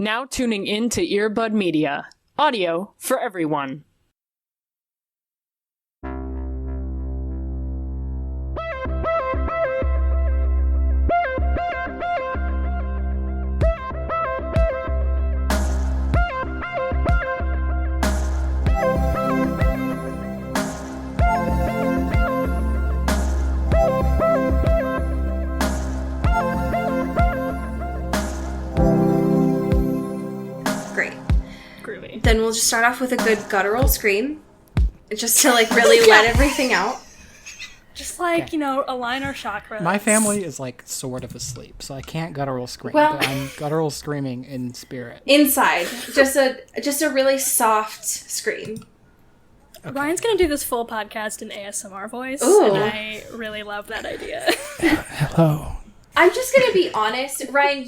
Now tuning in to Earbud Media. Audio for everyone. Then we'll just start off with a good guttural scream, just to like really let everything out. Just like, okay. Align our chakras. My family is like sort of asleep, so I can't guttural scream, well, but I'm guttural screaming in spirit. Inside. Just a really soft scream. Okay. Ryan's gonna do this full podcast in ASMR voice, Ooh. And I really love that idea. Hello. I'm just gonna be honest, Ryan,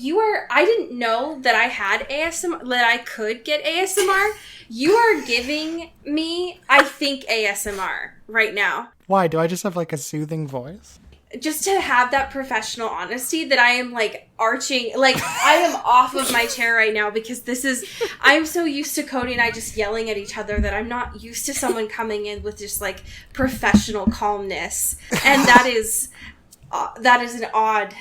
I didn't know that I had ASMR, that I could get ASMR. You are giving me, I think, ASMR right now. Why? Do I just have like a soothing voice? Just to have that professional honesty that I am like arching, like I am off of my chair right now because I'm so used to Cody and I just yelling at each other that I'm not used to someone coming in with just like professional calmness. And that is an odd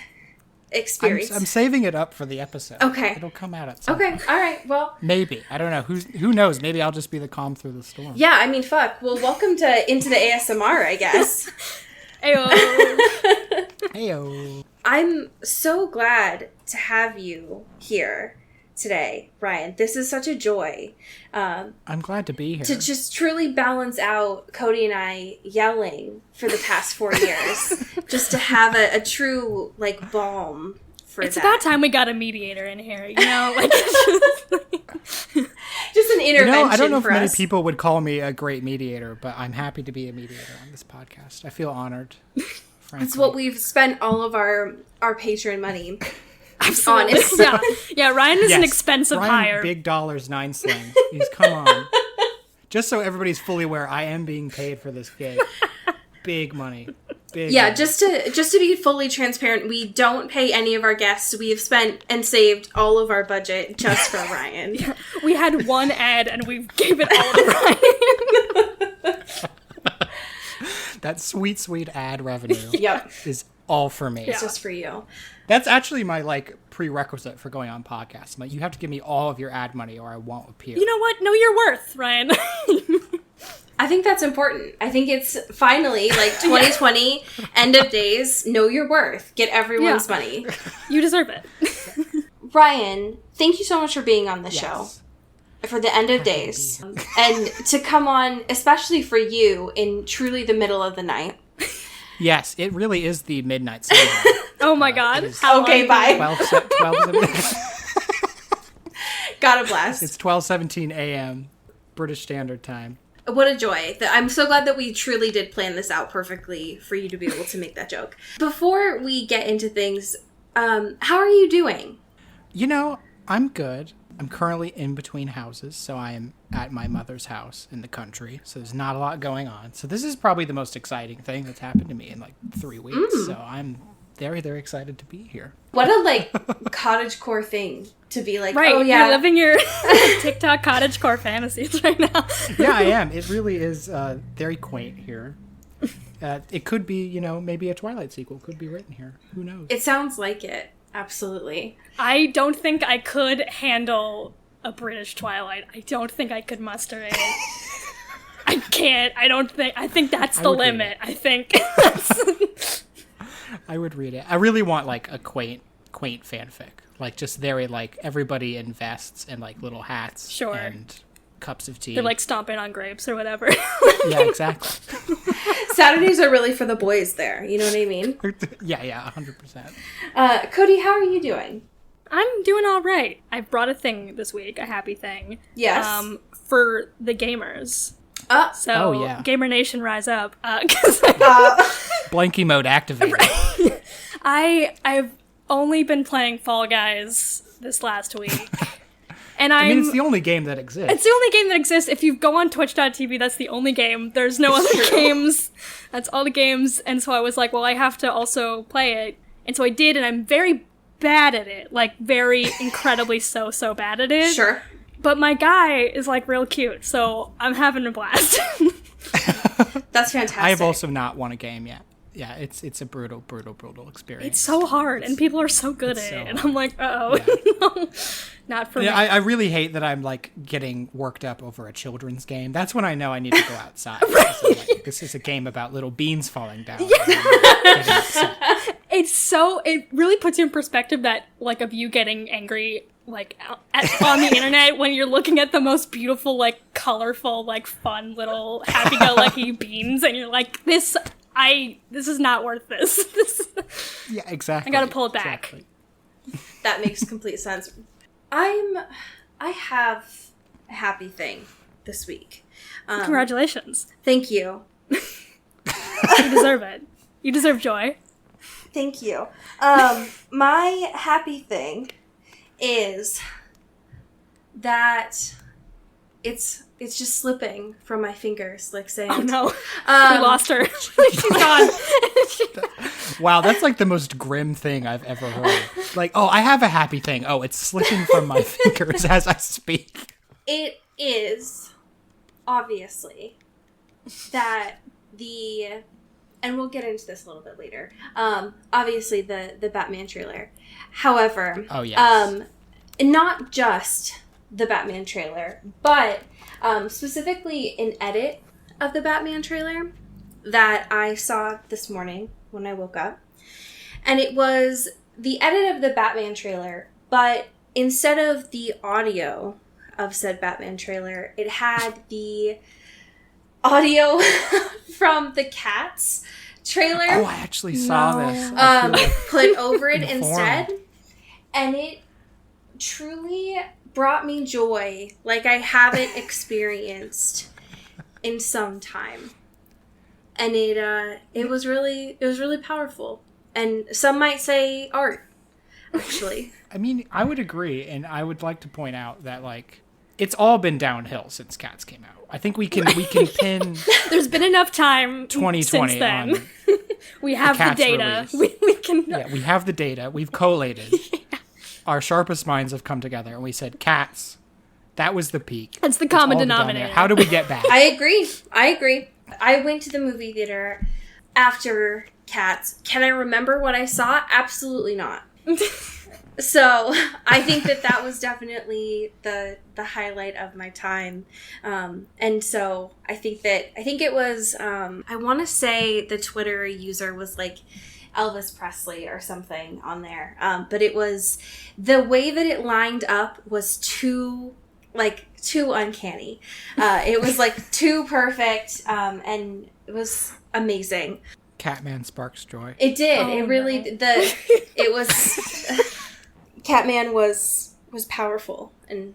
experience. I'm saving it up for the episode. Okay. It'll come out at some point. point. All right. Well, maybe. I don't know. Who knows? Maybe I'll just be the calm through the storm. Yeah, I mean, fuck. Well, welcome to Into the ASMR, I guess. Heyo. Heyo. I'm so glad to have you here today, Ryan. This is such a joy. I'm glad to be here. To just truly balance out Cody and I yelling for the past 4 years. Just to have a true, like, balm for it's that. It's about time we got a mediator in here, like... just an intervention I don't know if many us. people would call me a great mediator, but I'm happy to be a mediator on this podcast. I feel honored. That's what we've spent all of our Patreon money. Absolutely. Honest. Yeah. Ryan is an expensive hire. Big dollars, Ninesling. Come on. Just so everybody's fully aware, I am being paid for this gig. Big money. Big money. Just to be fully transparent, we don't pay any of our guests. We have spent and saved all of our budget just for Ryan. Yeah. We had one ad and we gave it all to Ryan. That sweet, sweet ad revenue is all for me. It's just for you. That's actually my prerequisite for going on podcasts. You have to give me all of your ad money or I won't appear. You know what? Know your worth, Ryan. I think that's important. I think it's finally 2020 end of days. Know your worth. Get everyone's money. You deserve it. Ryan, thank you so much for being on the show. For the end of days. And to come on, especially for you, in truly the middle of the night. Yes, it really is the midnight sun. Oh my god. Okay, bye. 12 God bless. It's 12:17 a.m. British Standard Time. What a joy. I'm so glad that we truly did plan this out perfectly for you to be able to make that joke. Before we get into things, how are you doing? I'm good. I'm currently in between houses, so I am at my mother's house in the country, so there's not a lot going on. So this is probably the most exciting thing that's happened to me in 3 weeks, so I'm very, very excited to be here. What a cottagecore thing to be right, oh yeah. You're living your TikTok cottagecore fantasies right now. Yeah, I am. It really is very quaint here. It could be, maybe a Twilight sequel could be written here. Who knows? It sounds like it. Absolutely. I don't think I could handle a British Twilight. I don't think I could muster it. I can't. I think that's the limit. I think I would read it. I really want a quaint fanfic. Just very everybody in vests and little hats. Sure. And cups of tea. They're stomping on grapes or whatever. Yeah, exactly. Saturdays are really for the boys there. You know what I mean? Yeah, 100%. Cody, how are you doing? I'm doing all right. I brought a thing this week, a happy thing. Yes. For the gamers. Gamer Nation, rise up. Blanky mode activated. I've only been playing Fall Guys this last week. And it's the only game that exists. It's the only game that exists. If you go on twitch.tv, that's the only game. There's no other games. That's all the games. And so I was like, well, I have to also play it. And so I did, and I'm very bad at it. Like, very incredibly so bad at it. Sure. But my guy is, like, real cute, so I'm having a blast. That's fantastic. I have also not won a game yet. Yeah, it's a brutal experience. It's so hard, and people are so good at it. And I'm like, uh-oh. Yeah. No, not for me. Yeah, I really hate that I'm, like, getting worked up over a children's game. That's when I know I need to go outside. Right. So, like, this is a game about little beans falling down. It really puts you in perspective that, like, of you getting angry, like, on the internet when you're looking at the most beautiful, like, colorful, like, fun little happy-go-lucky beans, and you're like, this is not worth this. Yeah, exactly. I gotta pull it back. Exactly. That makes complete sense. I have a happy thing this week. Congratulations. Thank you. You deserve it. You deserve joy. Thank you. My happy thing is that it's just slipping from my fingers like sand. Oh no. We lost her. She's gone. Wow, that's like the most grim thing I've ever heard. Like, oh, I have a happy thing. Oh, it's slipping from my fingers as I speak. It is obviously that and we'll get into this a little bit later. Obviously the Batman trailer. However, oh yes. Not just the Batman trailer, but specifically an edit of the Batman trailer that I saw this morning when I woke up. And it was the edit of the Batman trailer, but instead of the audio of said Batman trailer, it had the audio from the Cats trailer. Oh, I actually saw this. Put over it instead. And it truly brought me joy like I haven't experienced in some time. And it was really powerful. And some might say art, actually. I mean, I would agree, and I would like to point out that, like, it's all been downhill since Cats came out. I think we can pin There's been enough time 2020 since then. on We have the data. We can. Yeah, we have the data. We've collated. Yeah. Our sharpest minds have come together, and we said, Cats, that was the peak. That's the common denominator. How do we get back? I agree. I went to the movie theater after Cats. Can I remember what I saw? Absolutely not. So I think that was definitely the highlight of my time. And so I think it was, I want to say the Twitter user was like Elvis Presley or something on there. But it was, the way that it lined up was too uncanny. It was like too perfect. And it was amazing. Catman sparks joy. It did. Oh, it really, no. It was, Catman was powerful, and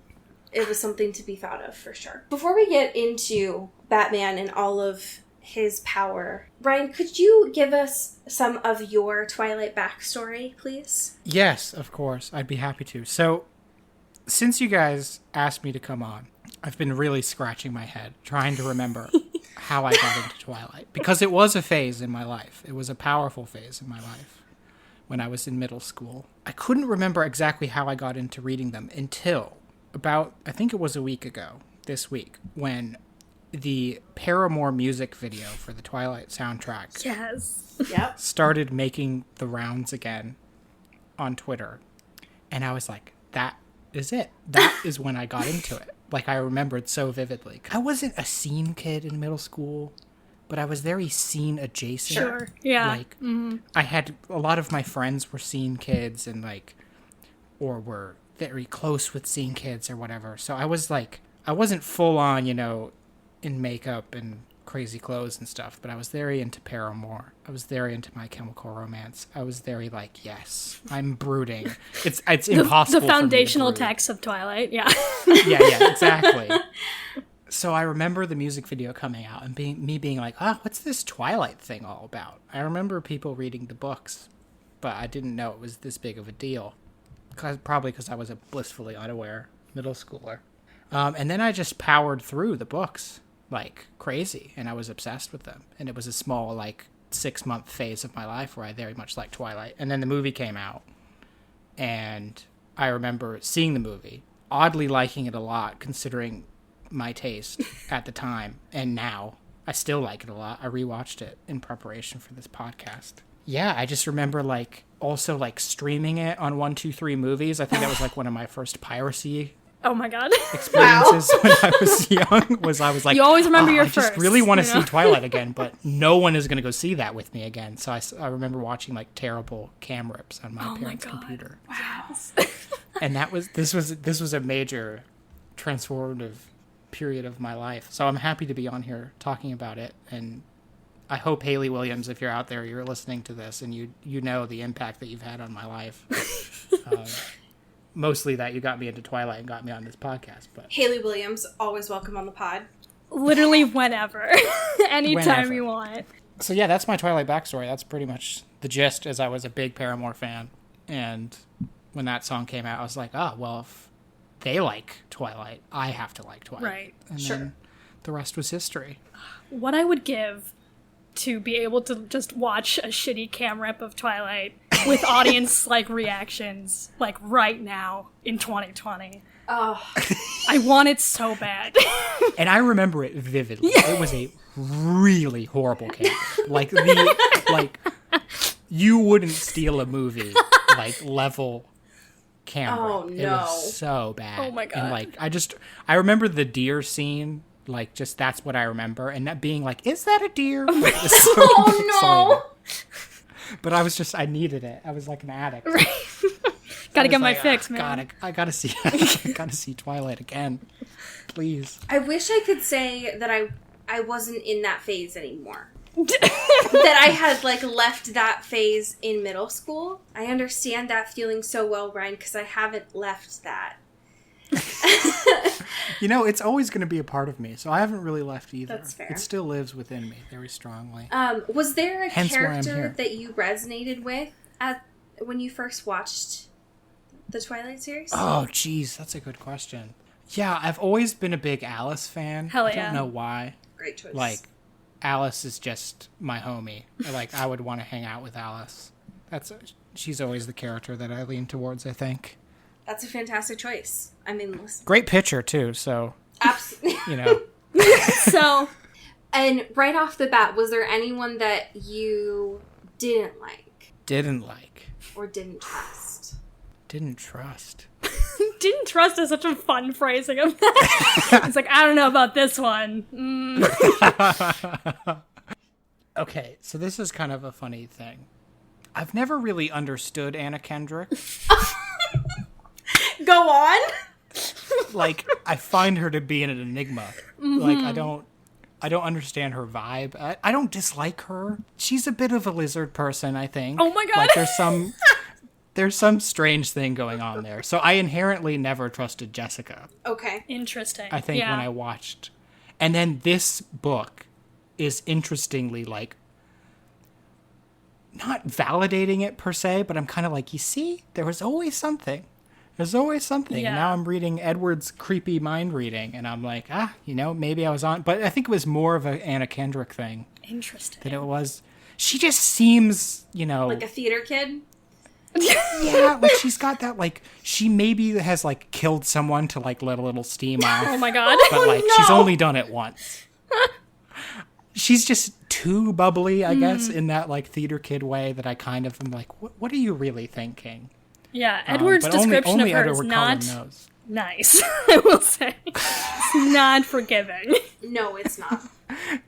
it was something to be thought of for sure. Before we get into Batman and all of his power, Ryan, could you give us some of your Twilight backstory, please? Yes, of course. I'd be happy to. So, since you guys asked me to come on, I've been really scratching my head, trying to remember how I got into Twilight. Because it was a phase in my life. It was a powerful phase in my life. When I was in middle school. I couldn't remember exactly how I got into reading them until about, I think it was a week ago, this week, when the Paramore music video for the Twilight soundtrack Yep. started making the rounds again on Twitter. And I was like, that is it. That is when I got into it. Like, I remembered so vividly. I wasn't a scene kid in middle school, but I was very scene adjacent. Sure. Yeah. Like, I had a lot of my friends were scene kids and, like, or were very close with scene kids or whatever. So I was like, I wasn't full on, in makeup and crazy clothes and stuff, but I was very into Paramore. I was very into My Chemical Romance. I was very like, yes, I'm brooding. It's impossible. The foundational for me to brood. text of Twilight. Yeah. Yeah, exactly. So I remember the music video coming out and being like, what's this Twilight thing all about? I remember people reading the books, but I didn't know it was this big of a deal. Probably because I was a blissfully unaware middle schooler. And then I just powered through the books like crazy, and I was obsessed with them. And it was a small, 6-month phase of my life where I very much liked Twilight. And then the movie came out, And I remember seeing the movie, oddly liking it a lot, considering my taste at the time. And now, I still like it a lot. I rewatched it in preparation for this podcast. Yeah, I just remember, like, also, like, streaming it on 123 Movies. I think that was, like, one of my first piracy Oh my god. experiences when I was young. I was like, You always remember your I just first, really want to you know? see Twilight again, but no one is going to go see that with me again. So I remember watching, like, terrible Camrips on my parents' God. computer. Wow. And this was a major transformative period of my life. So I'm happy to be on here talking about it, and I hope Haley Williams, if you're out there, you're listening to this, and you know the impact that you've had on my life. Mostly that you got me into Twilight and got me on this podcast. But Haley Williams, always welcome on the pod. Literally whenever. Anytime Whenever. you want. so yeah, that's my Twilight backstory. That's pretty much the gist. As I was a big Paramore fan, and when that song came out, I was like, oh well, if they like Twilight, I have to like Twilight. Right. And Sure. then the rest was history. What I would give to be able to just watch a shitty cam rep of Twilight with audience like reactions like right now in 2020. Oh, I want it so bad. And I remember it vividly. It was a really horrible camera. Like you wouldn't steal a movie like level camera. Oh, It no. was so bad. Oh, my God. And like I remember the deer scene. Like just that's what I remember, and that being like, is that a deer? Like, it was so oh pixelated. But I needed it. I was like an addict. Gotta I was get my like, fix, "Ah, man. God, I gotta see, I gotta see Twilight again, please. no! I wish I could say that I wasn't in that phase anymore. That I had like left that phase in middle school. I understand that feeling so well, Ryan, because I haven't left that. You know, it's always going to be a part of me, so I haven't really left either. That's fair. It still lives within me very strongly. Was there a Hence why I'm character here. that you resonated with when you first watched the Twilight series? Oh, geez, that's a good question. Yeah, I've always been a big Alice fan. Hell I yeah. don't know why. Great choice. Like, Alice is just my homie. I would want to hang out with Alice. She's always the character that I lean towards, I think. That's a fantastic choice. I mean, listen. Great picture, too, so, Absolutely. you know. So, And right off the bat, was there anyone that you didn't like Didn't like. or didn't trust? Didn't trust. didn't trust is such a fun phrasing of that. It's like, I don't know about this one. Okay, so this is kind of a funny thing. I've never really understood Anna Kendrick. Go on. Like, I find her to be an enigma. Like, I don't understand her vibe. I don't dislike her. She's a bit of a lizard person, I think. Oh my God. Like, there's some strange thing going on there. So I inherently never trusted Jessica, Okay. Interesting. I think, yeah. when I watched. And then this book is interestingly, like, not validating it per se, but I'm kind of like, you see, there was always something. There's always something. Yeah. And now I'm reading Edward's creepy mind reading, and I'm like, maybe I was on. But I think it was more of an Anna Kendrick thing Interesting. than it was. She just seems, Like a theater kid? yeah, like she's got that, like, she maybe has, like, killed someone to, like, let a little steam off. Oh my god. But, like, she's only done it once. She's just too bubbly, I guess, in that, like, theater kid way that I kind of am like, what are you really thinking? Yeah, Edward's But description only of her is Edward not Cullen knows. nice, I will say. It's not forgiving. No, it's not.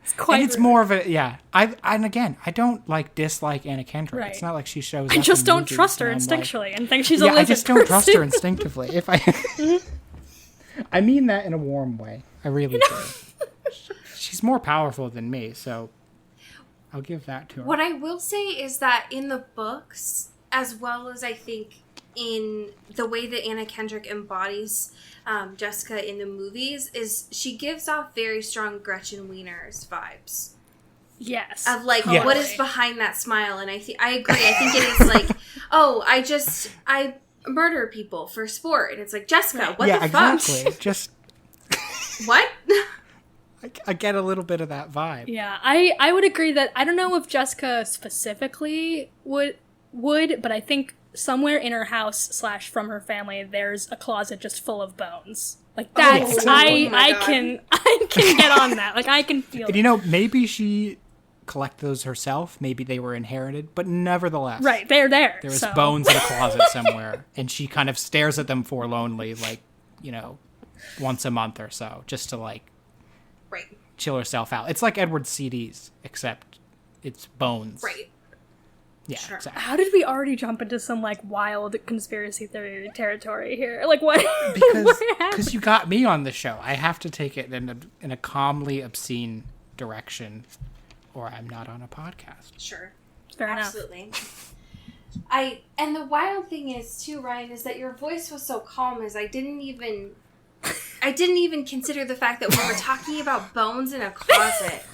It's quite And it's rude. more of a, and again, I don't, like, dislike Anna Kendrick. Right. It's not like she shows I up just in don't movies trust her and I'm like, instinctually and think she's a yeah, lizard I just don't trust her person. instinctively. I mean that in a warm way. I really do. She's more powerful than me, so I'll give that to her. What I will say is that in the books, as well as I think in the way that Anna Kendrick embodies Jessica in the movies, is she gives off very strong Gretchen Wieners vibes. Yes. Of like, Yeah. what is behind that smile? And I agree. I think it is like, oh, I murder people for sport. And it's like, Jessica, what yeah, the fuck? exactly. Just What? I get a little bit of that vibe. Yeah, I would agree that I don't know if Jessica specifically would, but I think somewhere in her house / from her family, there's a closet just full of bones. Like that's exactly. I can get on that. Like I can feel. And you know, maybe she collected those herself. Maybe they were inherited, but nevertheless, Right, they're there. There was so. bones in a closet somewhere, and she kind of stares at them forlornly, like, you know, once a month or so, just to like Right. chill herself out. It's like Edward's CDs, except it's bones. Right. Yeah, Sure. exactly. How did we already jump into some like wild conspiracy theory territory here? Like what? Because you got me on the show. I have to take it in a calmly obscene direction, or I'm not on a podcast. Sure. Fair enough. Absolutely. And the wild thing is too, Ryan, is that your voice was so calm as I didn't even consider the fact that we were talking about bones in a closet.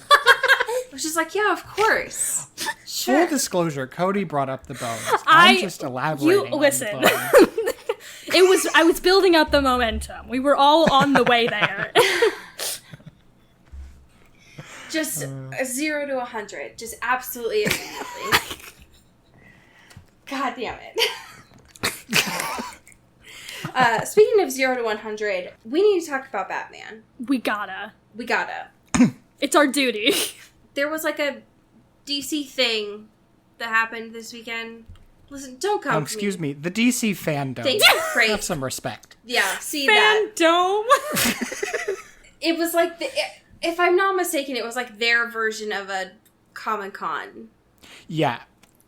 Which is like, yeah, of course. Sure. Full disclosure, Cody brought up the bones. I'm just elaborating. Listen. On the bones. I was building up the momentum. We were all on the way there. Just a 0 to 100. Just absolutely immediately. God damn it. Speaking of 0 to 100, we need to talk about Batman. We gotta. It's our duty. There was like a DC thing that happened this weekend. Listen, don't come to excuse me. The DC fandom. Thank you. Great. Have some respect. Yeah, see that. Fandom. It was like, if I'm not mistaken, it was like their version of a Comic-Con. Yeah.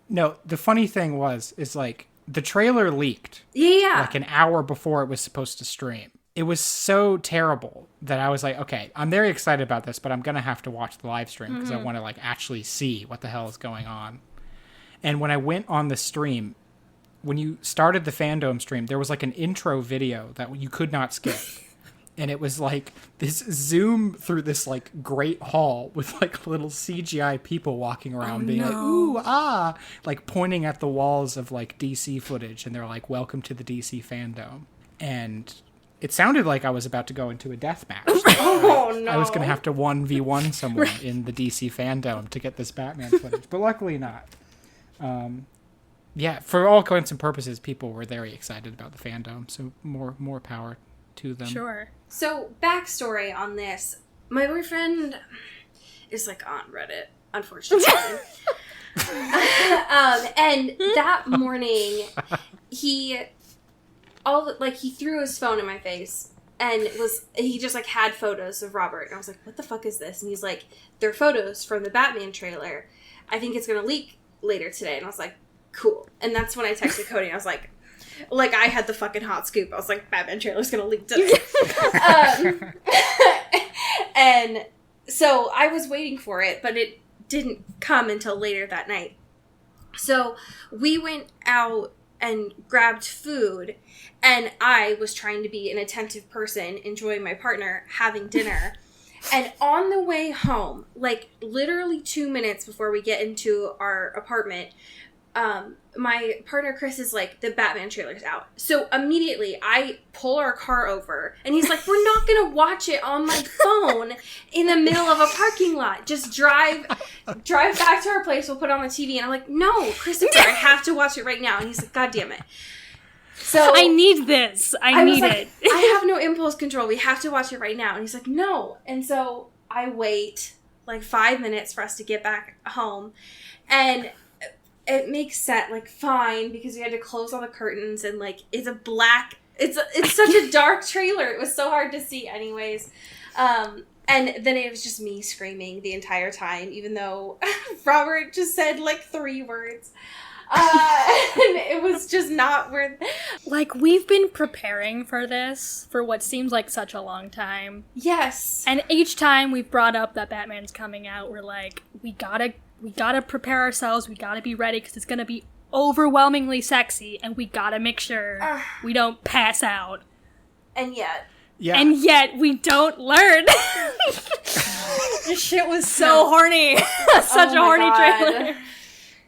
No, the funny thing is like the trailer leaked Yeah. like an hour before it was supposed to stream. It was so terrible that I was like, okay, I'm very excited about this, but I'm going to have to watch the live stream because I want to like actually see what the hell is going on. And when I went on the stream, when you started the fandom stream, there was like an intro video that you could not skip. And it was like this zoom through this like great hall with like little CGI people walking around being like, ooh, ah, like pointing at the walls of like DC footage. And they're like, welcome to the DC fandom. And it sounded like I was about to go into a death match. Oh, no. I was going to have to 1v1 someone in the DC fandom to get this Batman footage. But luckily not. Yeah, for all intents and purposes, people were very excited about the fandom. So more power to them. Sure. So, backstory on this. My boyfriend is like on Reddit, unfortunately. And that morning, he threw his phone in my face and he just like had photos of Robert. And I was like, what the fuck is this? And he's like, they're photos from the Batman trailer. I think it's going to leak later today. And I was like, cool. And that's when I texted Cody and I was like I had the fucking hot scoop. I was like, Batman trailer's going to leak today. And so I was waiting for it, but it didn't come until later that night. So we went out and grabbed food, and I was trying to be an attentive person, enjoying my partner, having dinner. And on the way home, like literally 2 minutes before we get into our apartment, my partner Chris is like, the Batman trailer's out. So immediately I pull our car over and he's like, we're not going to watch it on my phone in the middle of a parking lot. Just drive back to our place. We'll put it on the TV. And I'm like, no, Christopher, I have to watch it right now. And he's like, God damn it. So I need this. I need like, it. I have no impulse control. We have to watch it right now. And he's like, no. And so I wait like 5 minutes for us to get back home. And it makes sense, like, fine, because we had to close all the curtains, and, like, it's such a dark trailer. It was so hard to see anyways. And then it was just me screaming the entire time, even though Robert just said, like, 3 words. And it was just not worth... Like, we've been preparing for this for what seems like such a long time. Yes. And each time we've brought up that Batman's coming out, we're like, we gotta prepare ourselves, we gotta be ready, because it's gonna be overwhelmingly sexy, and we gotta make sure we don't pass out. And yet... Yeah. And yet, we don't learn. This shit was so horny. Such a horny trailer.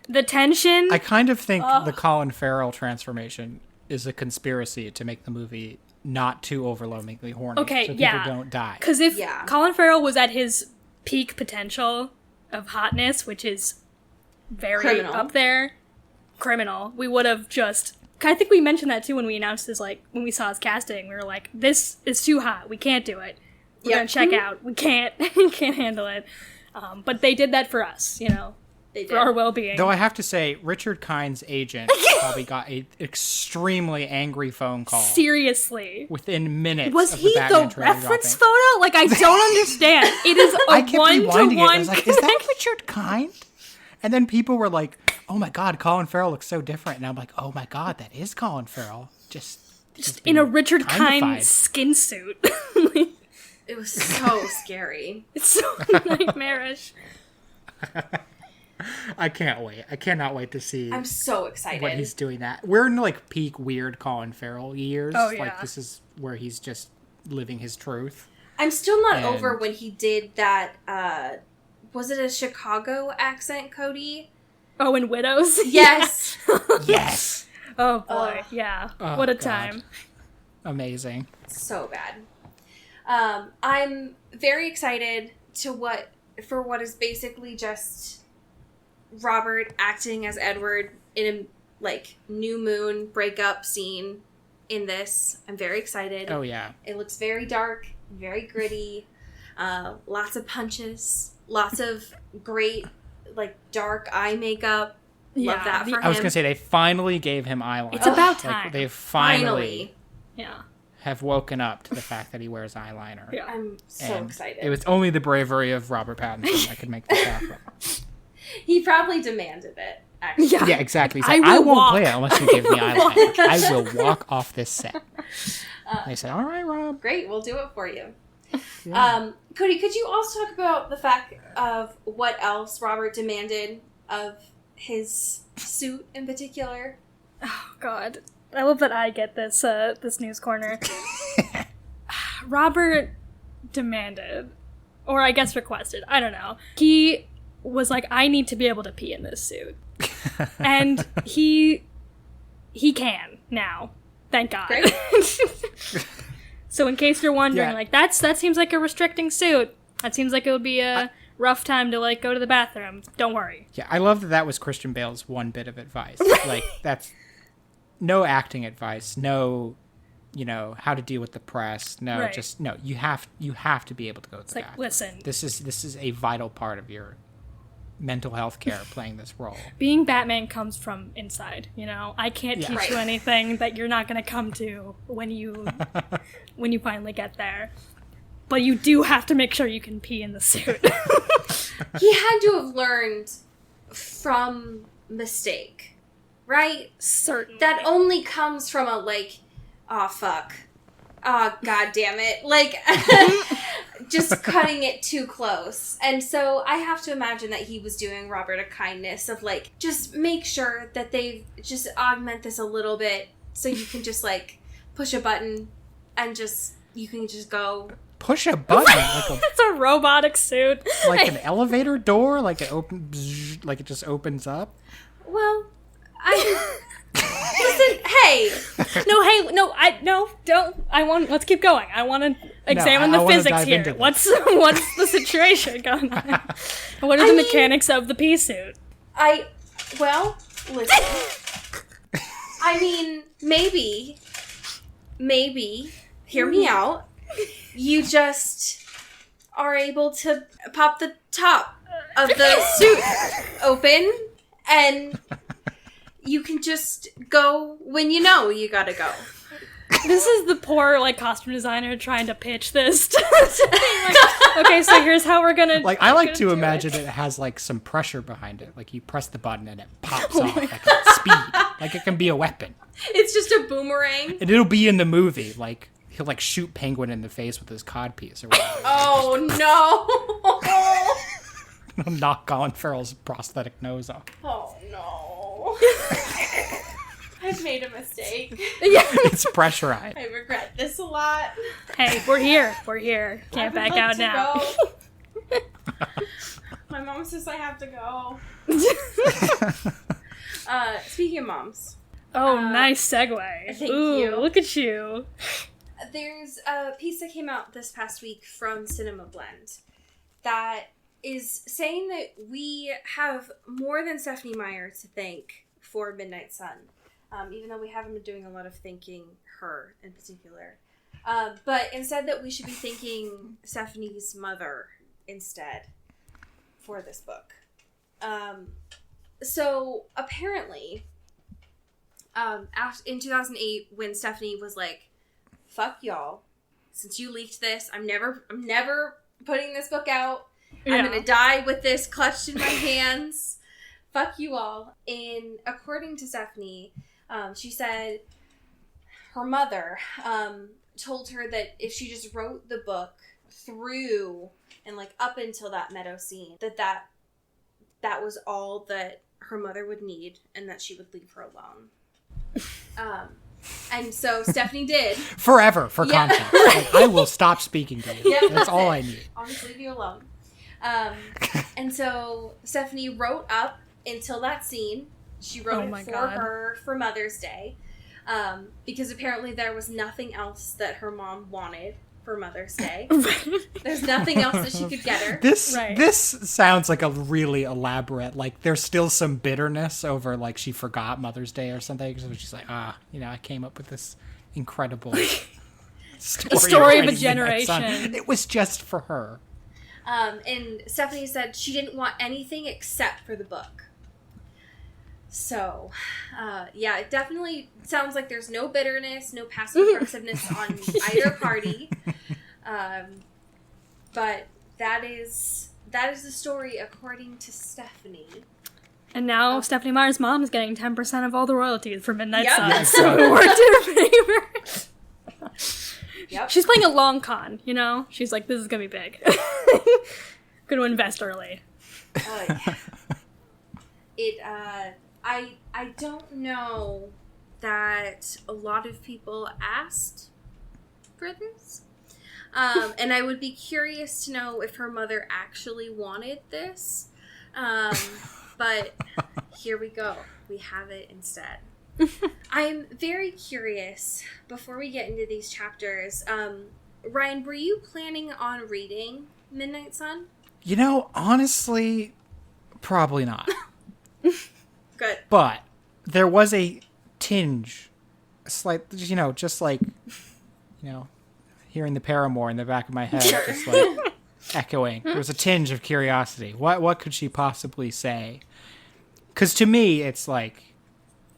The tension. I kind of think the Colin Farrell transformation is a conspiracy to make the movie not too overwhelmingly horny. Okay, so yeah. people don't die. Because if Colin Farrell was at his peak potential of hotness, which is very criminal. up there, criminal. We would have just... I think we mentioned that too when we announced this, like, when we saw his casting. We were like, this is too hot. We can't do it. We're gonna check out. We can't handle it. But they did that for us, you know, for our well-being. Though I have to say, Richard Kine's agent probably got an extremely angry phone call. Seriously. Within minutes Was of he the Batman the trailer reference dropping. photo? Like, I don't understand. It is a I kept rewinding it. I one-to-one was like, is that Richard Kine? And then people were like, oh my God, Colin Farrell looks so different. And I'm like, oh my God, that is Colin Farrell. Just in a Richard Kine kindified. skin suit. It was so scary. It's so nightmarish. I can't wait. I cannot wait to see I'm so excited. what he's doing that. We're in like peak weird Colin Farrell years. Oh, yeah. Like this is where he's just living his truth. I'm still not And- over when he did that, was it a Chicago accent, Cody? Oh, and Widows? Yes. Yes. Oh, boy. Ugh. Yeah. Oh, what a God. time. Amazing. So bad. I'm very excited for what is basically just Robert acting as Edward in a, like, new moon breakup scene in this. I'm very excited. Oh yeah. It looks very dark, very gritty, lots of punches, lots of great, like, dark eye makeup. Love Yeah, that for him. I was gonna say they finally gave him eyeliner. It's about Like, time. they finally Yeah. have woken up to the fact that he wears eyeliner. Yeah. I'm so And excited. it was only the bravery of Robert Pattinson that could make this happen. He probably demanded it, actually. Yeah. Yeah, exactly. He's I like, I will won't walk. play it unless you give me eyeliner. I will walk off this set. They said, all right, Rob. Great, we'll do it for you. Yeah. Cody, could you also talk about the fact of what else Robert demanded of his suit in particular? Oh, God. I love that I get this this news corner. Robert demanded, or I guess requested, I don't know. He was like, I need to be able to pee in this suit. And he can now. Thank God. Great. So in case you're wondering, Yeah. like, that seems like a restricting suit. That seems like it would be a rough time to, like, go to the bathroom. Don't worry. Yeah, I love that that was Christian Bale's one bit of advice. Like, that's no acting advice, no, you know, how to deal with the press. No, Right. just, no, you have to be able to go to the Like, bathroom. listen, This is a vital part of your mental health care playing this role. being Batman comes from inside, you know? I can't Yeah. teach Right. you anything that you're not going to come to when you finally get there. But you do have to make sure you can pee in the suit. He had to have learned from mistake, right? Certainly. That only comes from a, like, oh, fuck. Oh, god damn it. Like, just cutting it too close. And so I have to imagine that he was doing Robert a kindness of, like, just make sure that they just augment this a little bit so you can just, like, push a button and just, you can just go. Push a button It's a robotic suit. like an elevator door, like it opens, like it just opens up. Well, listen, hey. Let's keep going. I want to examine I the wanna physics dive here. into this. What's the situation going on? What are the mechanics of the pea suit? Well, listen. I mean, maybe, hear me out. You just are able to pop the top of the suit open and you can just go when you know you gotta go. This is the poor, like, costume designer trying to pitch this. Like, okay, so here's how we're gonna. Like, I like gonna to do imagine it. it has like some pressure behind it. Like you press the button and it pops off like at speed, like it can be a weapon. It's just a boomerang. And it'll be in the movie. Like he'll like shoot Penguin in the face with his codpiece or whatever. Oh no. Knock Colin Farrell's prosthetic nose off. Oh no. I've made a mistake. Yeah. It's pressurized. I regret this a lot. Hey, we're here. We're here. Can't I would back like out to now. go. My mom says I have to go. Speaking of moms, Oh, nice segue. thank Ooh, you. Look at you. there's a piece that came out this past week from Cinema Blend that is saying that we have more than Stephanie Meyer to thank for Midnight Sun, even though we haven't been doing a lot of thanking her in particular. But instead that we should be thanking Stephanie's mother instead for this book. So apparently, in 2008, when Stephanie was like, "Fuck y'all, since you leaked this, I'm never putting this book out. Yeah. I'm gonna die with this clutched in my hands. Fuck you all." And according to Stephanie, she said her mother told her that if she just wrote the book through and like up until that meadow scene, that was all that her mother would need, and that she would leave her alone. And so Stephanie did. Forever, for context. Like, I will stop speaking to you. Yeah, that's all I need. I'll just leave you alone. And so Stephanie wrote up until that scene. She wrote it for her for Mother's Day. Because apparently there was nothing else that her mom wanted for Mother's Day. There's nothing else that she could get her. This sounds like a really elaborate, like there's still some bitterness over like she forgot Mother's Day or something. So she's like, I came up with this incredible story of a generation. It was just for her. And Stephanie said she didn't want anything except for the book. So, it definitely sounds like there's no bitterness, no passive aggressiveness on either party. But that is the story according to Stephanie. And now Stephanie Meyer's mom is getting 10% of all the royalties for Midnight Sun. Yes. So it worked in her favor. Yep. She's playing a long con, you know? She's like, this is going to be big. Going to invest early. I don't know that a lot of people asked for this. And I would be curious to know if her mother actually wanted this. But here we go. We have it instead. I'm very curious, before we get into these chapters, Ryan, were you planning on reading Midnight Sun? You know, honestly, probably not. Good. But there was a tinge, a slight, just like, hearing the Paramore in the back of my head, just like echoing. There was a tinge of curiosity. What could she possibly say? Because to me, it's like,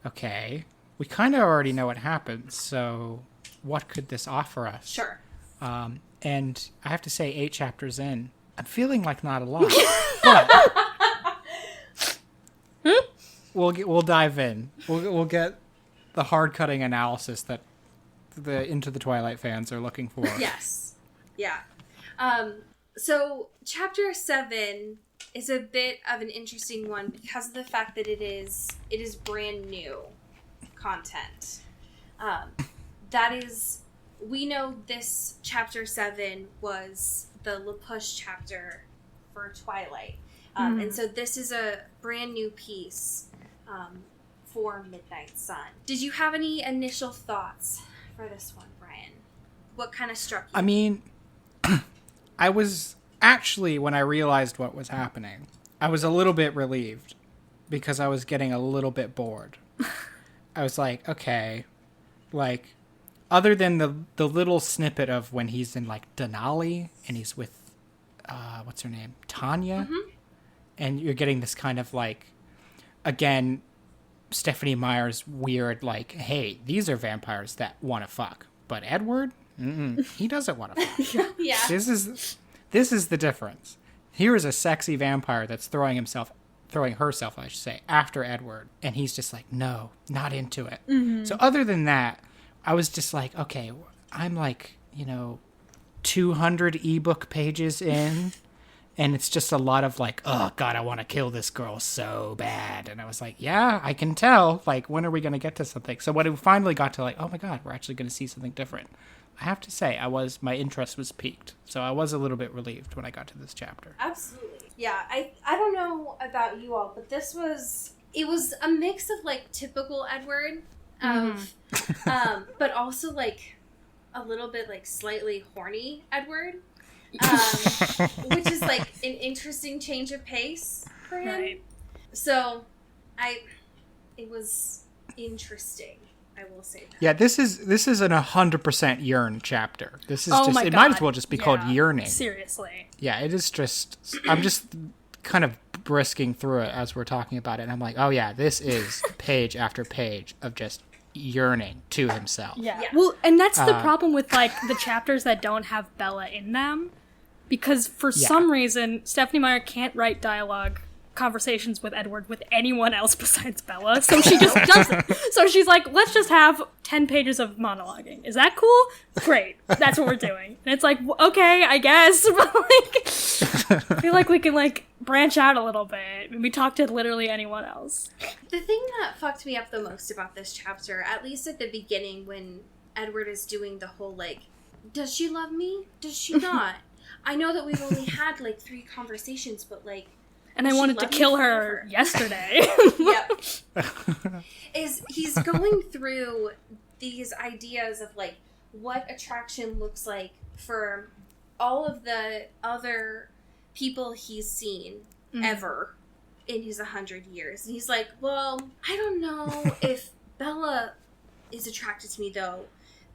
okay, we kind of already know what happens, so what could this offer us? Sure. And I have to say, 8 chapters in, I'm feeling like not a lot. But we'll dive in. We'll get the hard-cutting analysis that the Into the Twilight fans are looking for. Yes. Yeah. So chapter 7 is a bit of an interesting one because of the fact that it is brand new content. We know this chapter 7 was the La Push chapter for Twilight. And so this is a brand new piece for Midnight Sun. Did you have any initial thoughts for this one, Brian? What kind of struck you? I mean, I was actually, when I realized what was happening, I was a little bit relieved because I was getting a little bit bored. I was like, okay, like, other than the little snippet of when he's in, like, Denali and he's with, what's her name? Tanya? Mm-hmm. And you're getting this kind of, like, again, Stephanie Meyer's weird, like, hey, these are vampires that want to fuck. But Edward? He doesn't want to fuck. Yeah. This is the difference. Here is a sexy vampire that's throwing herself, I should say, after Edward. And he's just like, no, not into it. Mm-hmm. So other than that, I was just like, okay, I'm like, 200 ebook pages in. And it's just a lot of like, oh, God, I want to kill this girl so bad. And I was like, yeah, I can tell. Like, when are we going to get to something? So when it finally got to like, oh, my God, we're actually going to see something different. I have to say, my interest was piqued. So I was a little bit relieved when I got to this chapter. Absolutely. Yeah, I don't know about you all, but it was a mix of like typical Edward, but also like a little bit like slightly horny Edward. Which is like an interesting change of pace for him. Right. So it was interesting. I will say that. Yeah, this is an 100% yearn chapter. This is Oh just my it might as God. well just be called Yeah, yearning. Seriously. Yeah, it is just I'm just kind of brisking through it as we're talking about it, and I'm like, oh yeah, this is page after page of just yearning to himself. Yeah. Yeah. Well, and that's the problem with like the chapters that don't have Bella in them, because for some reason Stephanie Meyer can't write dialogue conversations with Edward with anyone else besides Bella, so she just does it. So she's like, let's just have 10 pages of monologuing. Is that cool? Great. That's what we're doing. And it's like, okay, I guess. But like, I feel like we can like branch out a little bit. Maybe talk to literally anyone else. The thing that fucked me up the most about this chapter, at least at the beginning when Edward is doing the whole like, does she love me? Does she not? I know that we've only had like 3 conversations, but like, And I she wanted to love me kill her forever. yesterday. Yep. Is he's going through these ideas of like what attraction looks like for all of the other people he's seen ever in his 100 years. And he's like, well, I don't know if Bella is attracted to me though,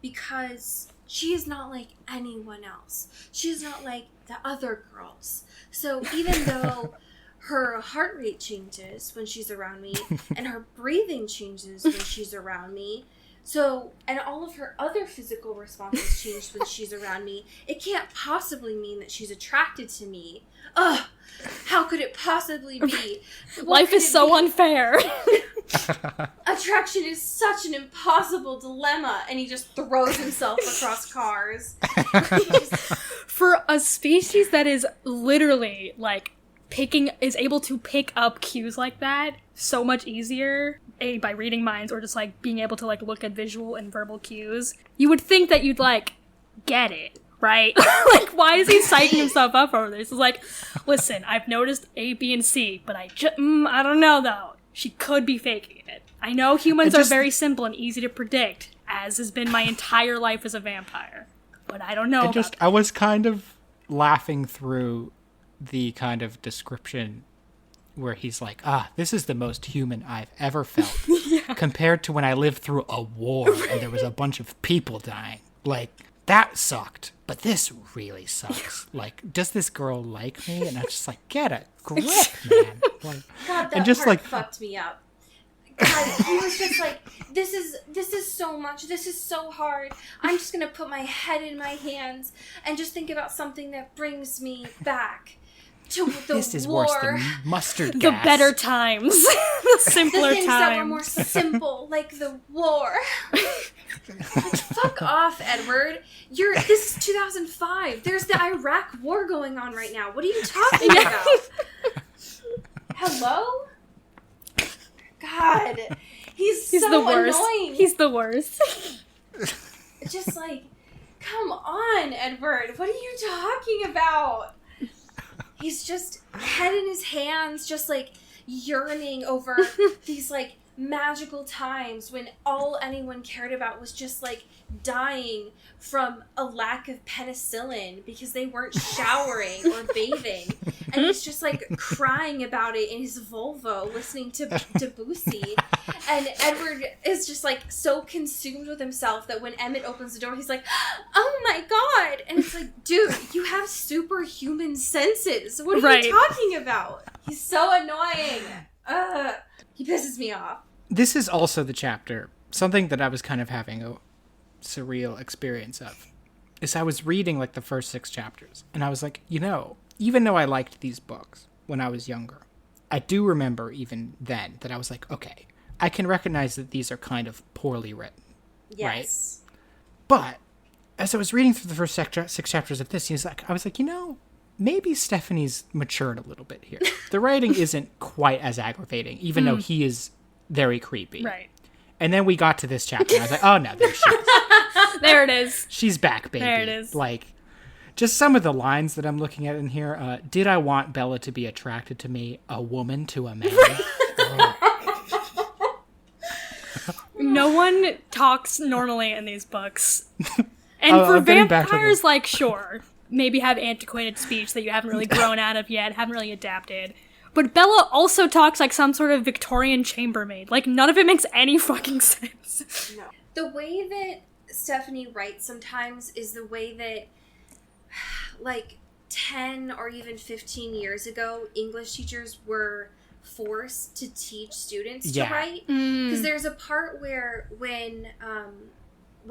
because she is not like anyone else. She is not like the other girls. So even though her heart rate changes when she's around me, and her breathing changes when she's around me, so, and all of her other physical responses change when she's around me, it can't possibly mean that she's attracted to me. Ugh! How could it possibly be? What Life could is it so be? unfair. Attraction is such an impossible dilemma, and he just throws himself across cars. He just- For a species that is literally like is able to pick up cues like that so much easier, by reading minds or just like being able to like look at visual and verbal cues, you would think that you'd like get it, right? Like, why is he psyching himself up over this? It's like, listen, I've noticed A, B, and C, but I don't know though. She could be faking it. I know humans are very simple and easy to predict, as has been my entire life as a vampire, but I don't know. I was kind of laughing through the kind of description where he's like, this is the most human I've ever felt compared to when I lived through a war and there was a bunch of people dying. Like, that sucked, but this really sucks. Like, does this girl like me? And I'm just like, get a grip, man. Like, God, that and just part like fucked me up. God, he was just like, this is so much, this is so hard. I'm just gonna put my head in my hands and just think about something that brings me back to the this is war. worse than mustard the gas. better times, the simpler The things that were times. more simple, like the war. Like, fuck off, Edward. This is 2005. There's the Iraq war going on right now. What are you talking about? Hello? God. He's so the worst. annoying. He's the worst. Just like, come on, Edward. What are you talking about? He's just head in his hands, just like yearning over these like magical times when all anyone cared about was just like dying from a lack of penicillin because they weren't showering or bathing. And he's just like crying about it in his Volvo listening to Debussy. And Edward is just like so consumed with himself that when Emmett opens the door, he's like, oh my God. And it's like, dude, you have superhuman senses. What are you talking about? He's so annoying. He pisses me off. This is also the chapter, something that I was kind of having a surreal experience of, is I was reading like the first 6 chapters, and I was like, even though I liked these books when I was younger, I do remember even then that I was like, okay, I can recognize that these are kind of poorly written, Yes. right? But as I was reading through the first 6 chapters of this, I was like, maybe Stephanie's matured a little bit here. The writing isn't quite as aggravating, even though he is very creepy. Right. And then we got to this chapter, and I was like, oh no, there she is. There it is. She's back, baby. There it is. Like, just some of the lines that I'm looking at in here. Did I want Bella to be attracted to me? A woman to a man? No one talks normally in these books. And Oh, for I'm getting back to vampires, like, sure, maybe have antiquated speech that you haven't really grown out of yet, haven't really adapted. But Bella also talks like some sort of Victorian chambermaid. Like, none of it makes any fucking sense. No. The way that Stephanie writes sometimes is the way that, like, 10 or even 15 years ago, English teachers were forced to teach students to write. Because there's a part where when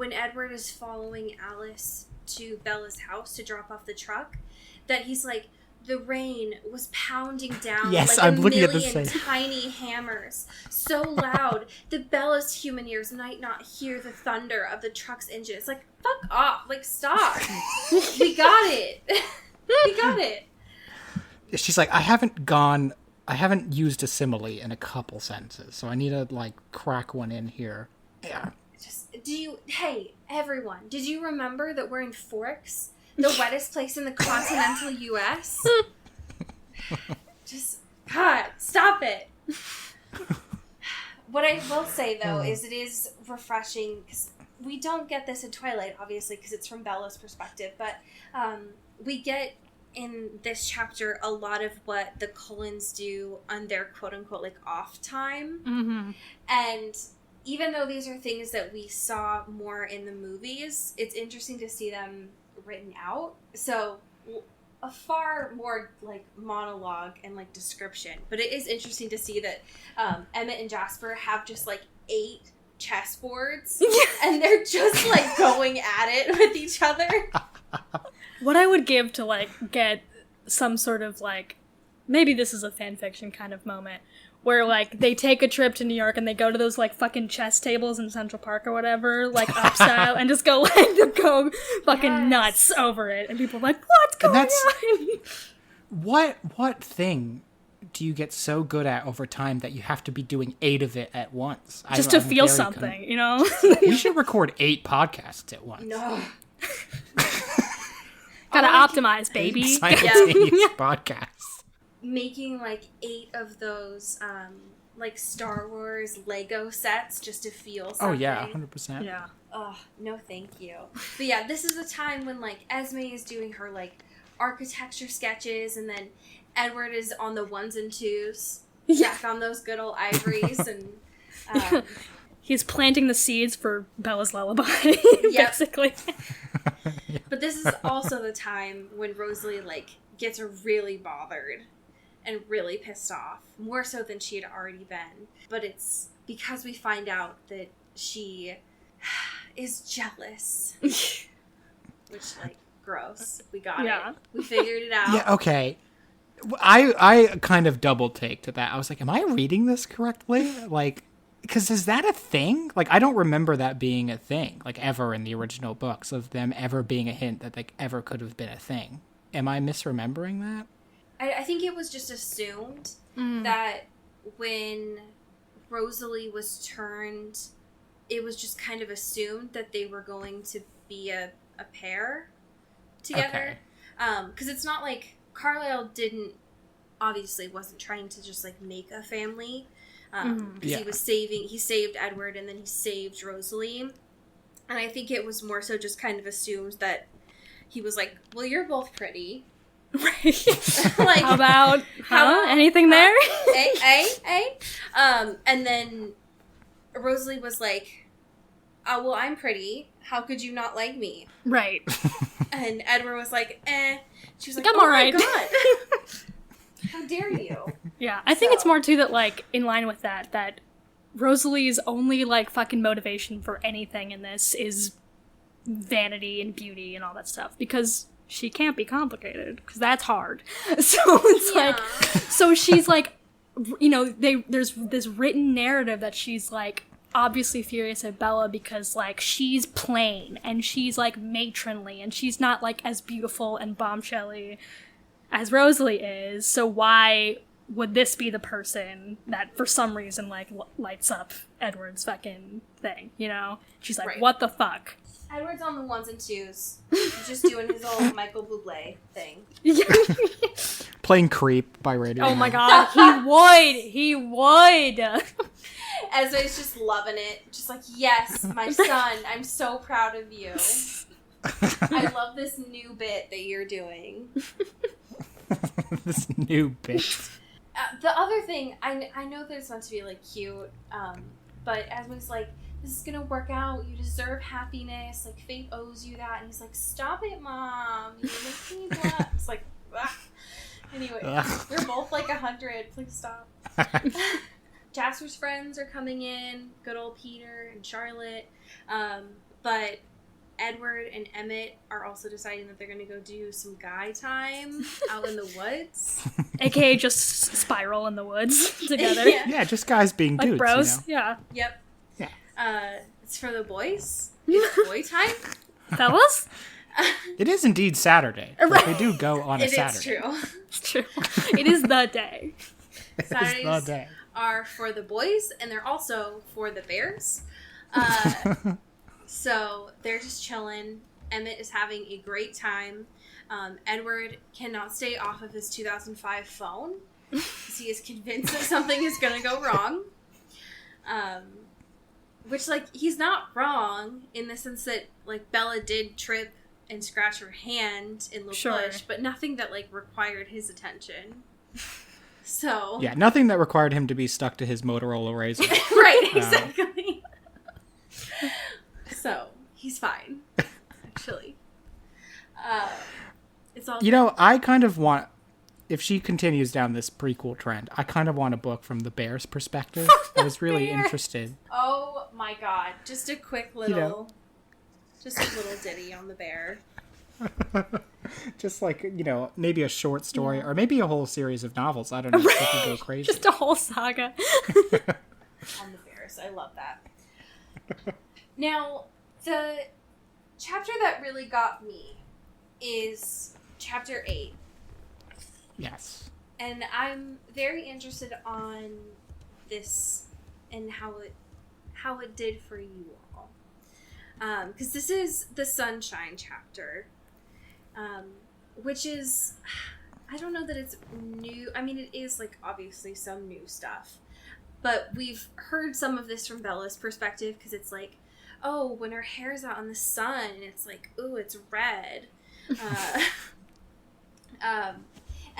Edward is following Alice to Bella's house to drop off the truck, that he's like, the rain was pounding down like I'm a looking at million this tiny hammers, so loud that Bella's human ears might not hear the thunder of the truck's engine. It's like, fuck off. Like, stop. We got it. We got it. She's like, I haven't used a simile in a couple sentences, so I need to, like, crack one in here. Yeah. Hey, everyone, did you remember that we're in Forks? The wettest place in the continental U.S.? Just, God, stop it. What I will say, though, is it is refreshing, because we don't get this in Twilight, obviously, because it's from Bella's perspective, but we get in this chapter a lot of what the Cullens do on their quote-unquote, like, off time. Mm-hmm. And even though these are things that we saw more in the movies, it's interesting to see them written out. So a far more like monologue and like description, but it is interesting to see that Emmett and Jasper have just like 8 chessboards and they're just like going at it with each other. What I would give to like get some sort of like, maybe this is a fan fiction kind of moment, where, like, they take a trip to New York and they go to those, like, fucking chess tables in Central Park or whatever, like, upstyle, and just go, like, go fucking nuts over it. And people are like, what's going on? What thing do you get so good at over time that you have to be doing 8 of it at once? Just to feel something, you know? We should record 8 podcasts at once. No. Gotta optimize, baby. 8 simultaneous podcasts. Making like 8 of those like Star Wars Lego sets just to feel something. Oh yeah, 100%. Yeah. Oh, no thank you. But yeah, this is a time when like Esme is doing her like architecture sketches, and then Edward is on the 1s and 2s, back on those good old ivories, and he's planting the seeds for Bella's lullaby, basically. But this is also the time when Rosalie like gets really bothered and really pissed off, more so than she had already been. But it's because we find out that she is jealous. Which, like, gross. We got it. We figured it out. Yeah, okay. I kind of double-taked to that. I was like, am I reading this correctly? Like, because is that a thing? Like, I don't remember that being a thing, like, ever in the original books, of them ever being a hint that, like, ever could have been a thing. Am I misremembering that? I think it was just assumed that when Rosalie was turned, it was just kind of assumed that they were going to be a pair together. Because it's not like Carlisle wasn't trying to just like make a family. Because he saved Edward and then he saved Rosalie. And I think it was more so just kind of assumed that he was like, well, you're both pretty. Right. Like, how about anything there? And then Rosalie was like, oh, well, I'm pretty. How could you not like me? Right. And Edward was like, eh. She was like, I'm oh alright. my God. How dare you? Yeah, I think it's more too that, like, in line with that Rosalie's only, like, fucking motivation for anything in this is vanity and beauty and all that stuff, because she can't be complicated, because that's hard. So it's like, so she's like, you know, there's this written narrative that she's like obviously furious at Bella because like she's plain and she's like matronly and she's not like as beautiful and bombshelly as Rosalie is. So why would this be the person that for some reason like lights up Edward's fucking thing, you know? She's like, right. What the fuck? Edward's on the 1s and 2s. He's just doing his old Michael Bublé thing. Playing Creep by Radio. Oh my god, he would! Ezra's just loving it. Just like, yes, my son, I'm so proud of you. I love this new bit that you're doing. This new bit. The other thing, I know that it's meant to be, like, cute, but Edward's like, this is gonna work out, you deserve happiness, like, fate owes you that, and he's like, stop it, Mom, you make me blush. It's like, ah. Anyway, you're both like 100, please stop. Jasper's friends are coming in, good old Peter and Charlotte, but Edward and Emmett are also deciding that they're going to go do some guy time out in the woods. AKA just spiral in the woods together. Yeah, just guys being Like dudes. bros, You know? yeah. Yep. Yeah. It's for the boys. It's boy time. Fellas? It is indeed Saturday. Like, they do go on a It is Saturday. true. It's true. It is the day. Saturdays the day. are for the boys, and they're also for the bears. So they're just chilling. Emmett is having a great time. Edward cannot stay off of his 2005 phone because he is convinced that something is going to go wrong. Which, like, he's not wrong in the sense that, like, Bella did trip and scratch her hand in the bush, but nothing that, like, required his attention. So... Yeah, nothing that required him to be stuck to his Motorola Razr. Right, exactly. So, he's fine, actually. It's all... You know, I kind of want... If she continues down this prequel trend, I kind of want a book from the bear's perspective. I was really interested. Oh my god. Just a quick little... You know. Just a little ditty on the bear. Just like, you know, maybe a short story or maybe a whole series of novels. I don't know. They could go crazy. Just a whole saga. On the bears. I love that. Now, the chapter that really got me is chapter 8. Yes. And I'm very interested on this and how it did for you all. Because this is the Sunshine chapter, which is, I don't know that it's new. I mean, it is, like, obviously some new stuff. But we've heard some of this from Bella's perspective, because it's like, oh, when her hair's out in the sun, it's like, ooh, it's red.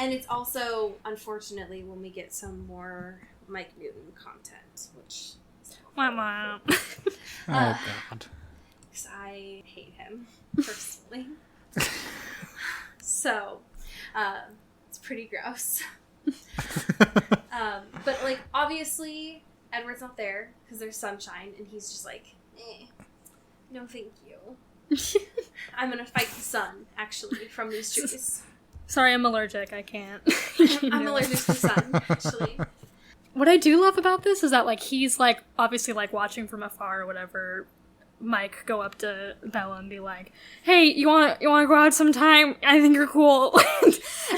And it's also, unfortunately, when we get some more Mike Newton content, which... Wow. Oh, God. Because I hate him, personally. So, it's pretty gross. But, like, obviously, Edward's not there, because there's Sunshine, and he's just like, no thank you. I'm gonna fight the sun, actually, from these trees. Sorry, I'm allergic. I can't. I'm allergic to the sun, actually. What I do love about this is that, like, he's, like, obviously, like, watching from afar or whatever. Mike go up to Bella and be like, hey, you want to go out sometime? I think you're cool.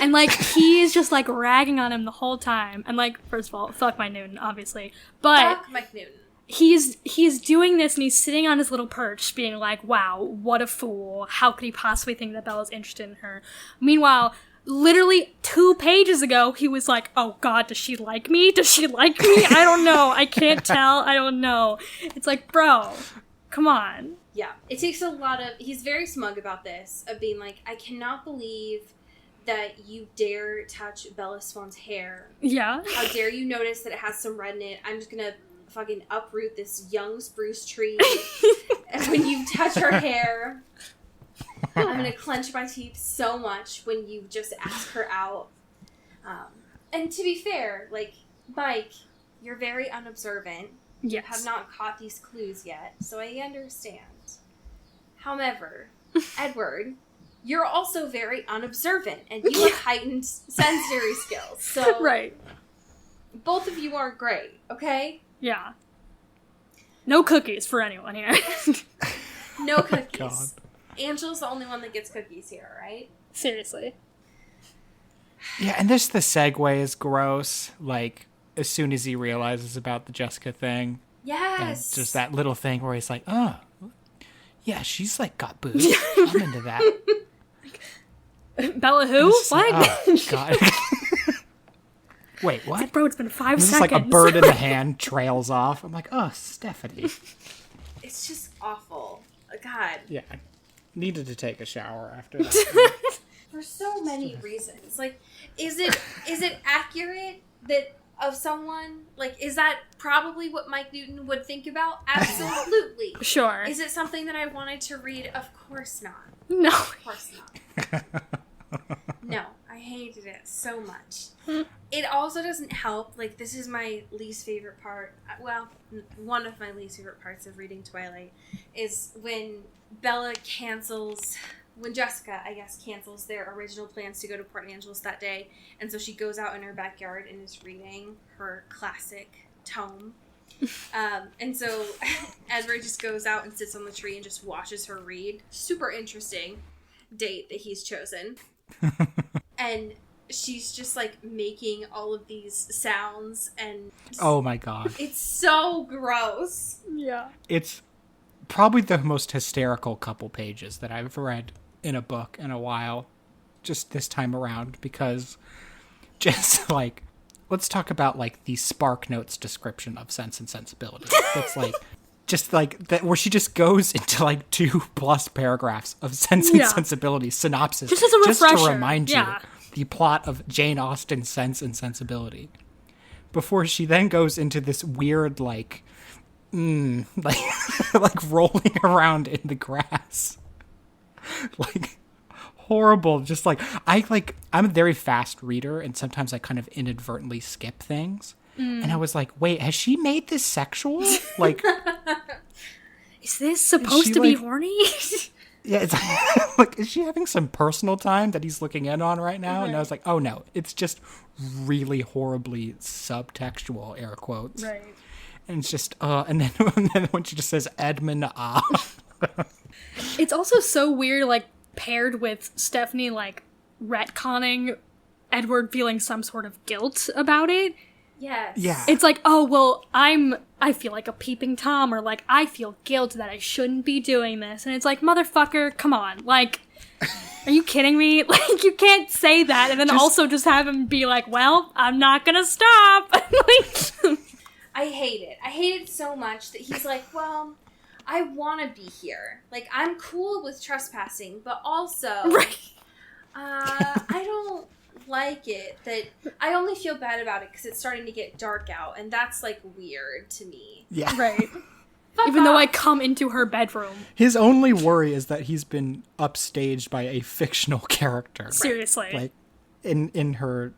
And, like, he's just, like, ragging on him the whole time. And, like, first of all, fuck Mike Newton, obviously. But Fuck Mike Newton. he's doing this and he's sitting on his little perch being like, wow, what a fool. How could he possibly think that Bella's interested in her? Meanwhile, literally 2 pages ago, he was like, oh God, does she like me? Does she like me? I don't know. I can't tell. I don't know. It's like, bro, come on. Yeah, it takes a lot of... He's very smug about this, of being like, I cannot believe that you dare touch Bella Swan's hair. Yeah. How dare you notice that it has some red in it? I'm just gonna fucking uproot this young spruce tree. And when you touch her hair, I'm gonna clench my teeth so much when you just ask her out. And to be fair, like, Mike, you're very unobservant. Yes. You have not caught these clues yet, so I understand. However, Edward, you're also very unobservant, and you have heightened sensory skills. So Right. both of you aren't great, okay? Yeah. No cookies for anyone here. No cookies. God. Angel's the only one that gets cookies here, right? Seriously. Yeah, and the segue is gross. Like, as soon as he realizes about the Jessica thing. And Yes. just that little thing where he's like, oh, yeah, she's like got boobs. I'm into that. Bella who? It's What? like, oh, God. Wait, what? Bro, it's been 5 This is seconds. like a bird in the hand trails off. I'm like, oh, Stephanie. It's just awful. God. Yeah, I needed to take a shower after that. For so many reasons. Like, is it accurate that of someone, like, is that probably what Mike Newton would think about? Absolutely. Sure. Is it something that I wanted to read? Of course not. No. Of course not. No, I hated it so much. It also doesn't help. Like, this is my least favorite part. Well, one of my least favorite parts of reading Twilight is when when Jessica, I guess, cancels their original plans to go to Port Angeles that day. And so she goes out in her backyard and is reading her classic tome. And so Edward just goes out and sits on the tree and just watches her read. Super interesting date that he's chosen. And she's just like making all of these sounds and Oh my god. it's so gross. Yeah. It's probably the most hysterical couple pages that I've read in a book in a while, just this time around, because just like, let's talk about like the Spark Notes description of Sense and Sensibility. It's like, just like that, where she just goes into like 2+ paragraphs of Sense and Sensibility synopsis, just as a refresher, just to remind you the plot of Jane Austen's Sense and Sensibility, before she then goes into this weird like like rolling around in the grass, like horrible. Just like I'm a very fast reader, and sometimes I kind of inadvertently skip things. And I was like, wait, has she made this sexual? Like, is this supposed to be horny? Yeah, it's like, is she having some personal time that he's looking in on right now? And I was like, oh no, it's just really horribly subtextual, air quotes. Right. And it's just, and then when she just says Edmund, It's also so weird, like, paired with Stephanie, like, retconning Edward feeling some sort of guilt about it. Yes. Yeah. It's like, oh, well, I feel like a peeping Tom, or like, I feel guilt that I shouldn't be doing this. And it's like, motherfucker, come on. Like, are you kidding me? Like, you can't say that and then also just have him be like, well, I'm not gonna stop. Like, I hate it. I hate it so much that he's like, well, I want to be here. Like, I'm cool with trespassing, but also, right. I don't like it that I only feel bad about it because it's starting to get dark out, and that's like weird to me. Yeah. Right. Fuck Even though I off. come into her bedroom. His only worry is that he's been upstaged by a fictional character. Seriously. Like, in her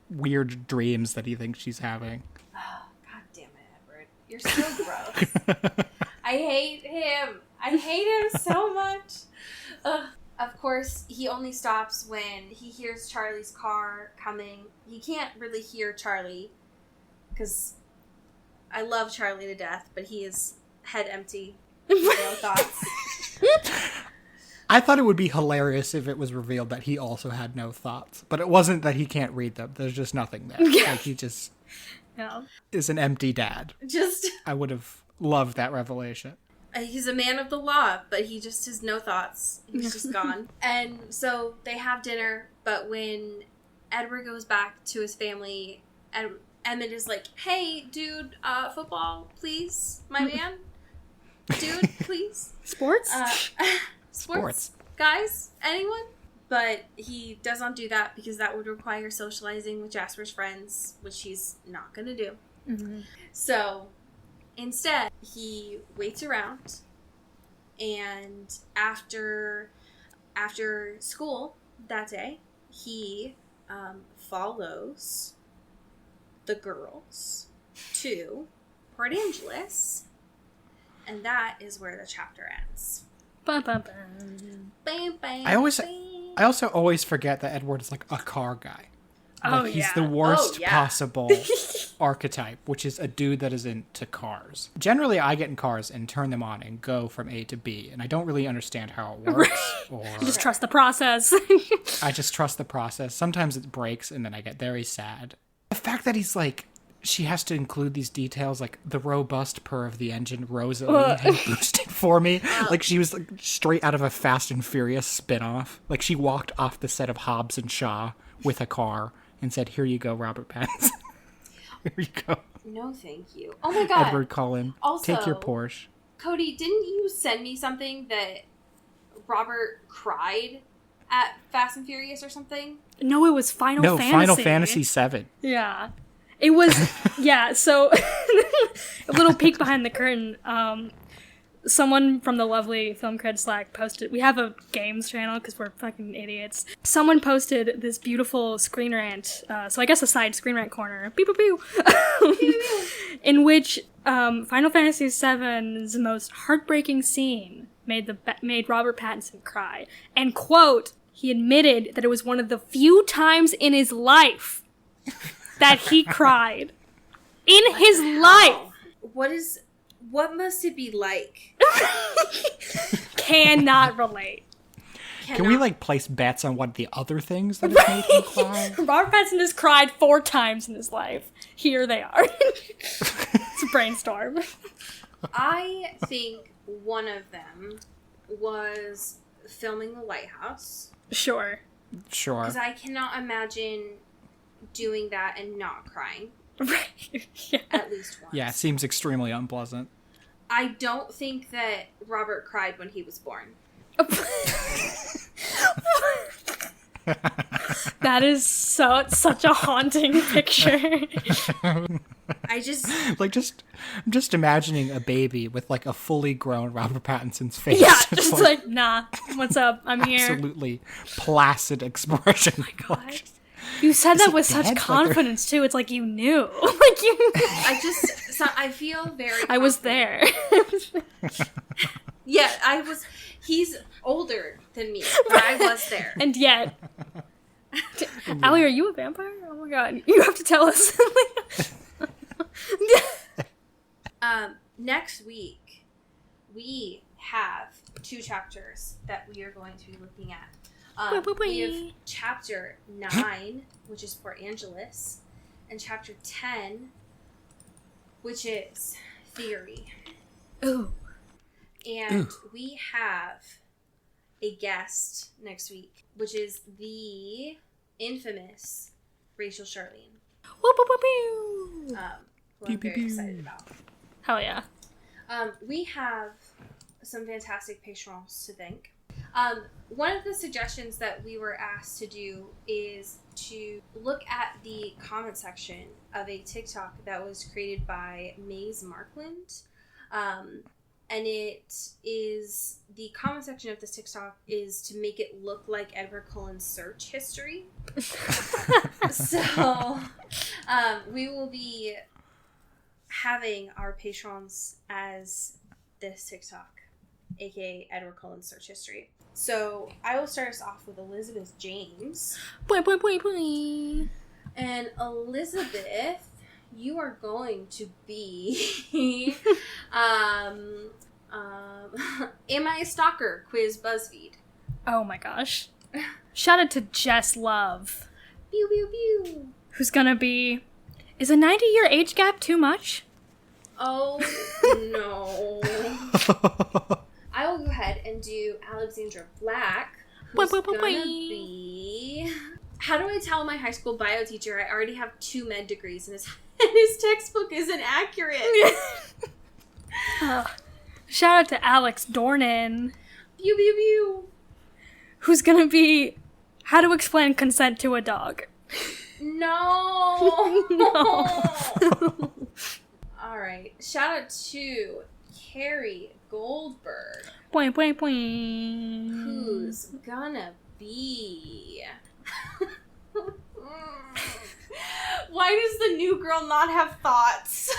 weird dreams that he thinks she's having. Oh, God damn it, Edward. You're so gross. I hate him. I hate him so much. Ugh. Of course, he only stops when he hears Charlie's car coming. He can't really hear Charlie because I love Charlie to death, but he is head empty. No thoughts. I thought it would be hilarious if it was revealed that he also had no thoughts, but it wasn't that he can't read them. There's just nothing there. Yeah. Like, he just Yeah. is an empty dad. Just, I would have loved that revelation. he's a man of the law, but he just has no thoughts. He's just gone. And so they have dinner, but when Edward goes back to his family, Emmett is like, hey, dude, football, please, my man. Dude, please. Sports? Sports. Guys, anyone? But he does not do that because that would require socializing with Jasper's friends, which he's not going to do. Mm-hmm. So instead, he waits around, and after school that day, he follows the girls to Port Angeles, and that is where the chapter ends. Bum, bum, bum. Bam, bam, I bam. also always forget that Edward is like a car guy. Oh, Like, he's yeah. the worst Oh, yeah. possible archetype, which is a dude that is into cars. Generally, I get in cars and turn them on and go from A to B, and I don't really understand how it works. Or Just trust the process. I just trust the process. Sometimes it breaks, and then I get very sad. The fact that he's like, she has to include these details, like the robust purr of the engine Rosalie had boosted for me. Like, she was like straight out of a Fast and Furious spin-off. Like, she walked off the set of Hobbs and Shaw with a car and said, here you go, Robert Pattinson. Here you go. No, thank you. Oh my god. Edward Cullen. Also- Take your Porsche. Cody, didn't you send me something that Robert cried at Fast and Furious or something? No, it was Final Fantasy. Final Fantasy VII. Yeah. It was, yeah, so a little peek behind the curtain. Someone from the lovely Film Cred Slack posted, we have a games channel because we're fucking idiots. Someone posted this beautiful screen rant, so I guess a side screen rant corner, beep beep beep, in which Final Fantasy VII's most heartbreaking scene made Robert Pattinson cry. And quote, he admitted that it was one of the few times in his life that he cried. In his life! What must it be like? Cannot relate. Can we, like, place bets on what the other things that have made him cry? Robert Pattinson has cried 4 times in his life. Here they are. It's a brainstorm. I think one of them was filming The Lighthouse. Sure. Because I cannot imagine doing that and not crying. Right. Yeah. At least once. Yeah, it seems extremely unpleasant. I don't think that Robert cried when he was born. That is such a haunting picture. I just I'm just imagining a baby with like a fully grown Robert Pattinson's face. Yeah, just like, nah, what's up? I'm here. Absolutely placid expression. Oh my God. You said that with such dead? confidence too. It's like you knew. Like you. I feel very. I was there. Yeah, I was. He's older than me, but I was there. And yet, Allie, are you a vampire? Oh my God, you have to tell us. Next week, we have 2 chapters that we are going to be looking at. We have chapter 9, which is for Angelus, and chapter 10, which is Theory. Ooh. And we have a guest next week, which is the infamous Rachel Charlene. Whoop, whoop, whoop, whoop. Who I'm very excited about. Hell yeah. We have some fantastic patrons to thank. One of the suggestions that we were asked to do is to look at the comment section of a TikTok that was created by Maze Markland. And it is, the comment section of this TikTok is to make it look like Edward Cullen's search history. So, we will be having our patrons as this TikTok, aka Edward Cullen's search history. So I will start us off with Elizabeth James. Boy, boy, boy, boy. And Elizabeth, you are going to be Am I a Stalker? Quiz BuzzFeed. Oh my gosh. Shout out to Jess Love. Pew pew pew. Who's gonna be... Is a 90-year age gap too much? Oh no. I will go ahead and do Alexandra Black, who's gonna be... How do I tell my high school bio teacher I already have 2 med degrees and his textbook isn't accurate? Shout out to Alex Dornan. Pew pew pew. Who's gonna be How to Explain Consent to a Dog. No. No. Alright. Shout out to Carrie Goldberg. Boing, boing, boing. Who's gonna be... Why does the new girl not have thoughts?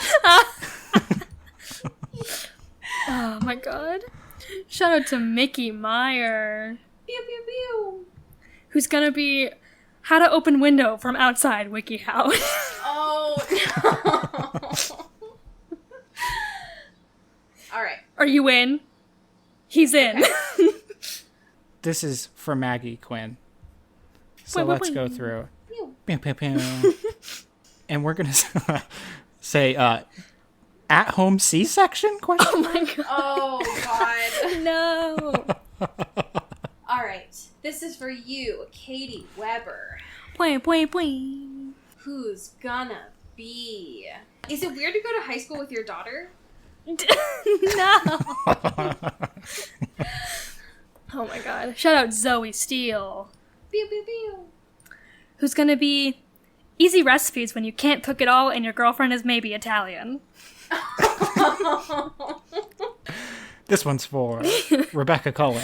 Oh my god. Shout out to Mickey Meyer. Pew pew pew. Who's gonna be How to Open Window from Outside WikiHow. Oh no. Alright. Are you in? He's in. Okay. This is for Maggie Quinn. So let's go through. Pew, pew, pew. And we're going to say, at-home C-section? Question? Oh my god. Oh god. No. Alright. This is for you, Katie Weber. Boing, boing, boing. Who's gonna be... Is it weird to go to high school with your daughter? No. Oh my god. Shout out Zoe Steele. Pew pew pew. Who's gonna be Easy recipes when you can't cook it all and your girlfriend is maybe Italian. This one's for Rebecca Cullen,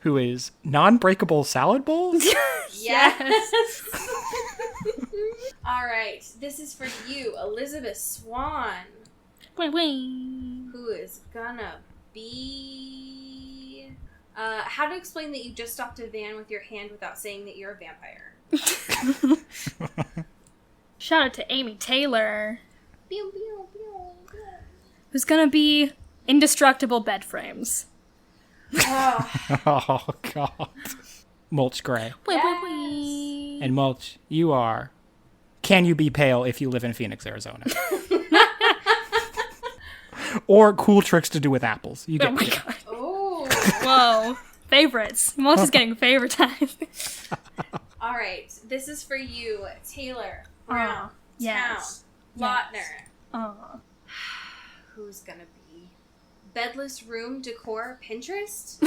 who is non-breakable salad bowls. Yes. All right. This is for you, Elizabeth Swan, who is gonna be... how to explain that you just stopped a van with your hand without saying that you're a vampire. Shout out to Amy Taylor, Pew, pew, pew, pew. who's gonna be indestructible bed frames. Oh, Oh, God. Mulch Gray. yes. And Mulch, you are... Can you be pale if you live in Phoenix, Arizona? Or cool tricks to do with apples. You get Oh my it. god. Oh. Whoa. Favorites. Mulch is getting favoritized. All right. This is for you, Taylor Brown. Yes. Town. Lautner. Aw. Who's gonna be bedless room decor Pinterest?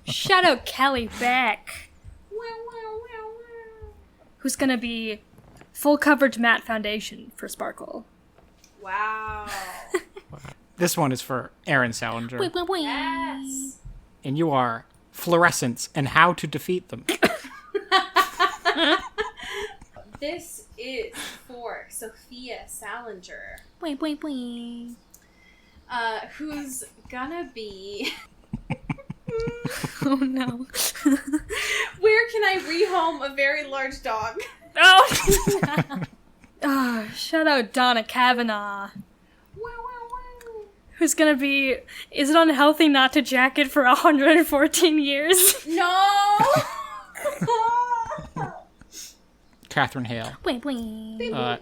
Shout out Kelly Beck, Wow, wow, wow, wow. who's gonna be full coverage matte foundation for Sparkle. Wow. This one is for Aaron Salinger. Yes. And you are fluorescents and how to defeat them. This is for Sophia Salinger, who's gonna be... Oh no. Where can I rehome a very large dog? Oh! Oh, shout out Donna Kavanaugh, Wow, wow, wow. who's gonna be, is it unhealthy not to jacket for 114 years? No! Catherine Hale. Wait, wait.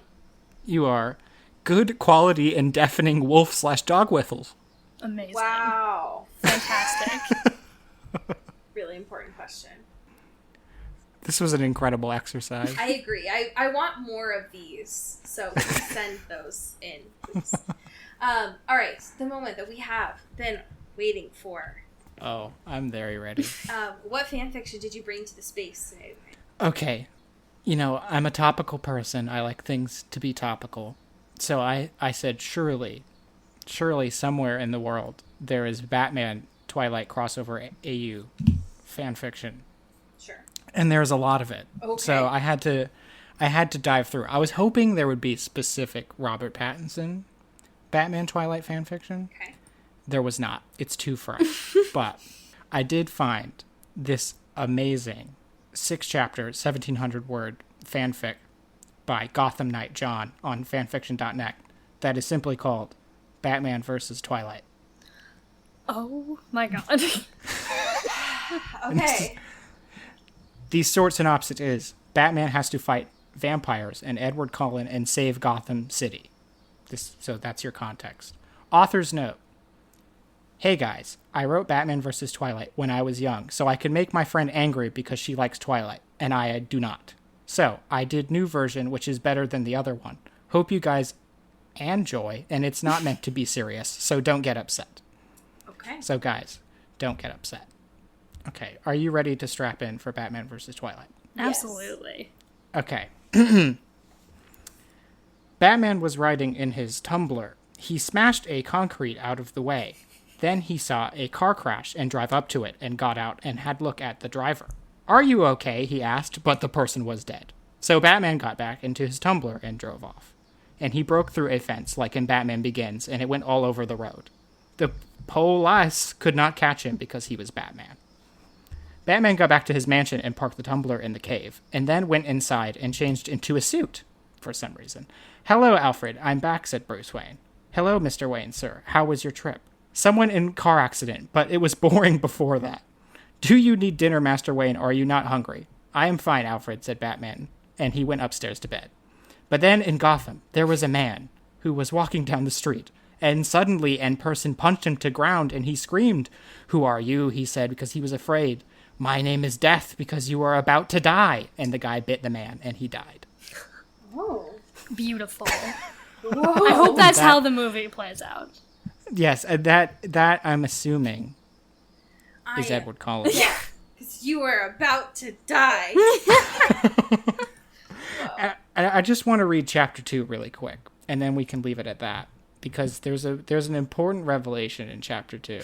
You are good quality and deafening wolf/dog whistles. Amazing. Wow. Fantastic. Really important question. This was an incredible exercise. I agree. I want more of these, so please send those in, please. All right, the moment that we have been waiting for. Oh, I'm very ready. What fanfiction did you bring to the space today? Okay. You know, I'm a topical person. I like things to be topical. So I said, surely somewhere in the world there is Batman Twilight crossover AU fanfiction. Sure. And there's a lot of it. Okay. So I had to dive through. I was hoping there would be specific Robert Pattinson Batman Twilight fanfiction. Okay. There was not. It's too fresh. But I did find this amazing 6-chapter, 1,700-word fanfic by Gotham Knight John on fanfiction.net that is simply called Batman vs. Twilight. Oh my god. Okay. The short synopsis is Batman has to fight vampires and Edward Cullen and save Gotham City. So that's your context. Author's note. Hey guys, I wrote Batman vs. Twilight when I was young, so I could make my friend angry because she likes Twilight, and I do not. So, I did new version, which is better than the other one. Hope you guys enjoy, and it's not meant to be serious, so don't get upset. Okay. So guys, don't get upset. Okay, are you ready to strap in for Batman vs. Twilight? Absolutely. Okay. Batman was riding in his tumbler. He smashed a concrete out of the way. Then he saw a car crash and drive up to it and got out and had a look at the driver. Are you okay? He asked, but the person was dead. So Batman got back into his tumbler and drove off. And he broke through a fence like in Batman Begins, and it went all over the road. The police could not catch him because he was Batman. Batman got back to his mansion and parked the tumbler in the cave, and then went inside and changed into a suit, for some reason. Hello, Alfred, I'm back, said Bruce Wayne. Hello, Mr. Wayne, sir. How was your trip? Someone in car accident, but it was boring before that. Do you need dinner, Master Wayne, or are you not hungry? I am fine, Alfred, said Batman, and he went upstairs to bed. But then in Gotham, there was a man who was walking down the street, and suddenly a person punched him to ground, and he screamed. Who are you? He said, because he was afraid. My name is Death, because you are about to die. And the guy bit the man, and he died. Oh. Beautiful. I hope that's how the movie plays out. Yes, that I'm assuming is Edward Cullen. Yeah. Because you are about to die. I just want to read chapter 2 really quick, and then we can leave it at that, because there's an important revelation in chapter 2,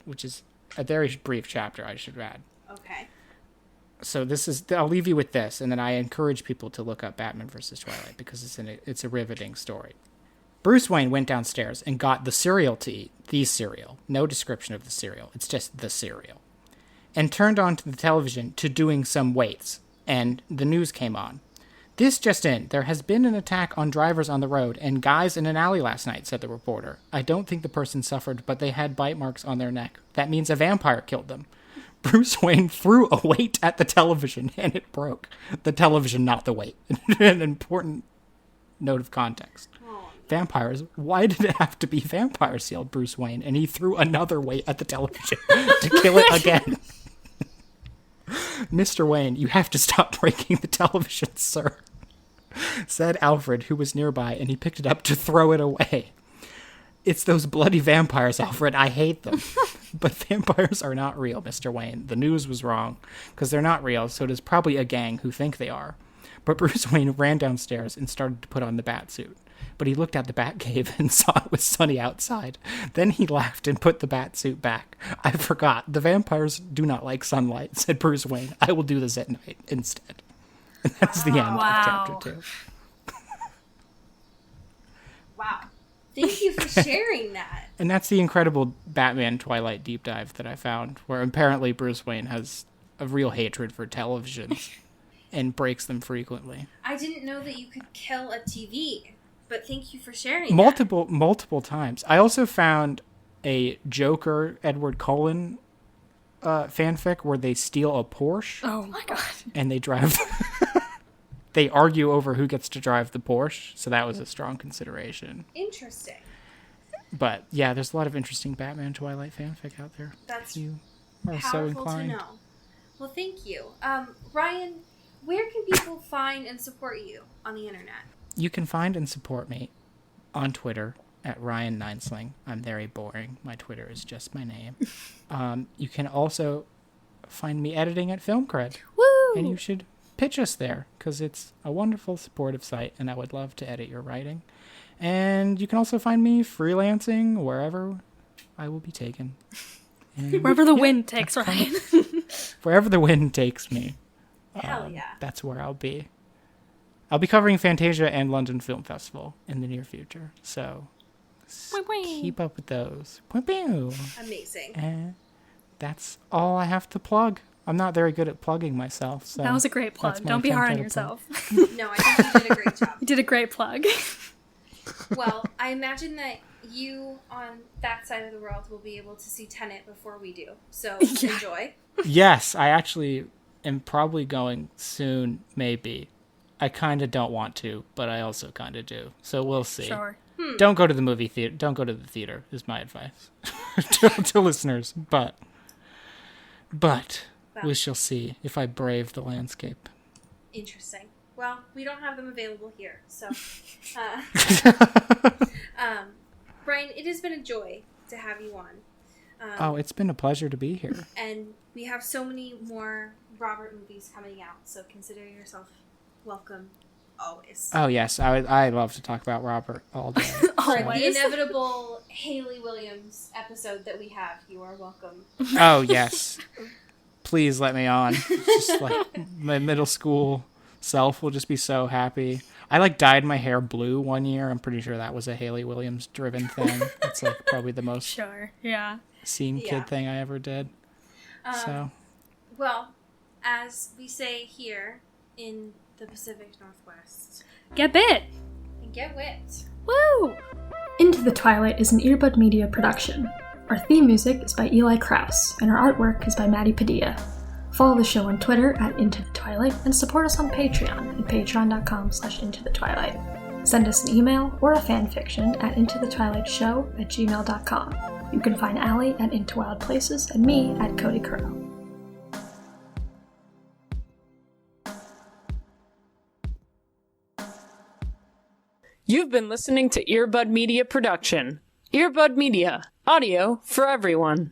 which is a very brief chapter, I should add. Okay. So I'll leave you with this, and then I encourage people to look up Batman vs. Twilight, because it's a riveting story. Bruce Wayne went downstairs and got the cereal to eat, the cereal. No description of the cereal, it's just the cereal. And turned on to the television to doing some weights, and the news came on. This just in, there has been an attack on drivers on the road and guys in an alley last night, said the reporter. I don't think the person suffered, but they had bite marks on their neck. That means a vampire killed them. Bruce Wayne threw a weight at the television and it broke. The television, not the weight. An important note of context. Vampires, why did it have to be vampires, yelled Bruce Wayne, and he threw another weight at the television to kill it again. Mr. Wayne, you have to stop breaking the television, sir, said Alfred, who was nearby, and he picked it up to throw it away. It's those bloody vampires, Alfred. I hate them. But vampires are not real, Mr. Wayne. The news was wrong, because they're not real, so it is probably a gang who think they are. But Bruce Wayne ran downstairs and started to put on the bat suit. But he looked at the bat cave and saw it was sunny outside. Then he laughed and put the bat suit back. I forgot. The vampires do not like sunlight, said Bruce Wayne. I will do this at night instead. And that's the end of chapter 2. Wow. Thank you for sharing that. And that's the incredible Batman Twilight deep dive that I found, where apparently Bruce Wayne has a real hatred for televisions and breaks them frequently. I didn't know that you could kill a TV, but thank you for sharing multiple times. I also found a Joker Edward Cullen fanfic where they steal a Porsche. Oh my god. And they drive... They argue over who gets to drive the Porsche, so that was a strong consideration. Interesting. But yeah, there's a lot of interesting Batman Twilight fanfic out there. That's you are powerful so inclined. to know. Well, thank you. Ryan, where can people find and support you on the internet? You can find and support me on Twitter at Ryan Ninesling. I'm very boring. My Twitter is just my name. You can also find me editing at Film Cred. Woo! And you should pitch us there, because it's a wonderful supportive site, and I would love to edit your writing. And you can also find me freelancing wherever I will be taken. And, wherever the wind takes, Ryan. Wherever the wind takes me. Hell yeah. That's where I'll be. I'll be covering Fantasia and London Film Festival in the near future, so keep up with those. Amazing. And that's all I have to plug. I'm not very good at plugging myself. So that was a great plug. Don't be hard on yourself. No, I think you did a great job. You did a great plug. Well, I imagine that you on that side of the world will be able to see Tenet before we do. So enjoy. Yes, I actually am probably going soon, maybe. I kind of don't want to, but I also kind of do. So we'll see. Sure. Don't go to the movie theater. Don't go to the theater is my advice to listeners. But we shall see if I brave the landscape. Interesting. Well, we don't have them available here, so. Brian, it has been a joy to have you on. It's been a pleasure to be here. And we have so many more Robert movies coming out, so consider yourself welcome always. Oh, yes. I love to talk about Robert all day. For the inevitable Haley Williams episode that we have, you are welcome. Oh, yes. Please let me on. Just like my middle school self will just be so happy. I dyed my hair blue one year. I'm pretty sure that was a Haley Williams driven thing. It's probably the most scene kid thing I ever did. Well, as we say here in the Pacific Northwest, get bit and get wit. Woo! Into the Twilight is an Earbud Media production. Our theme music is by Eli Krauss, and our artwork is by Maddie Padilla. Follow the show on Twitter at Into the Twilight, and support us on Patreon at patreon.com/intothetwilight. Send us an email or a fanfiction at intothetwilightshow@gmail.com. You can find Allie at Into Wild Places and me at Cody Crow. You've been listening to Earbud Media Production. Earbud Media, audio for everyone.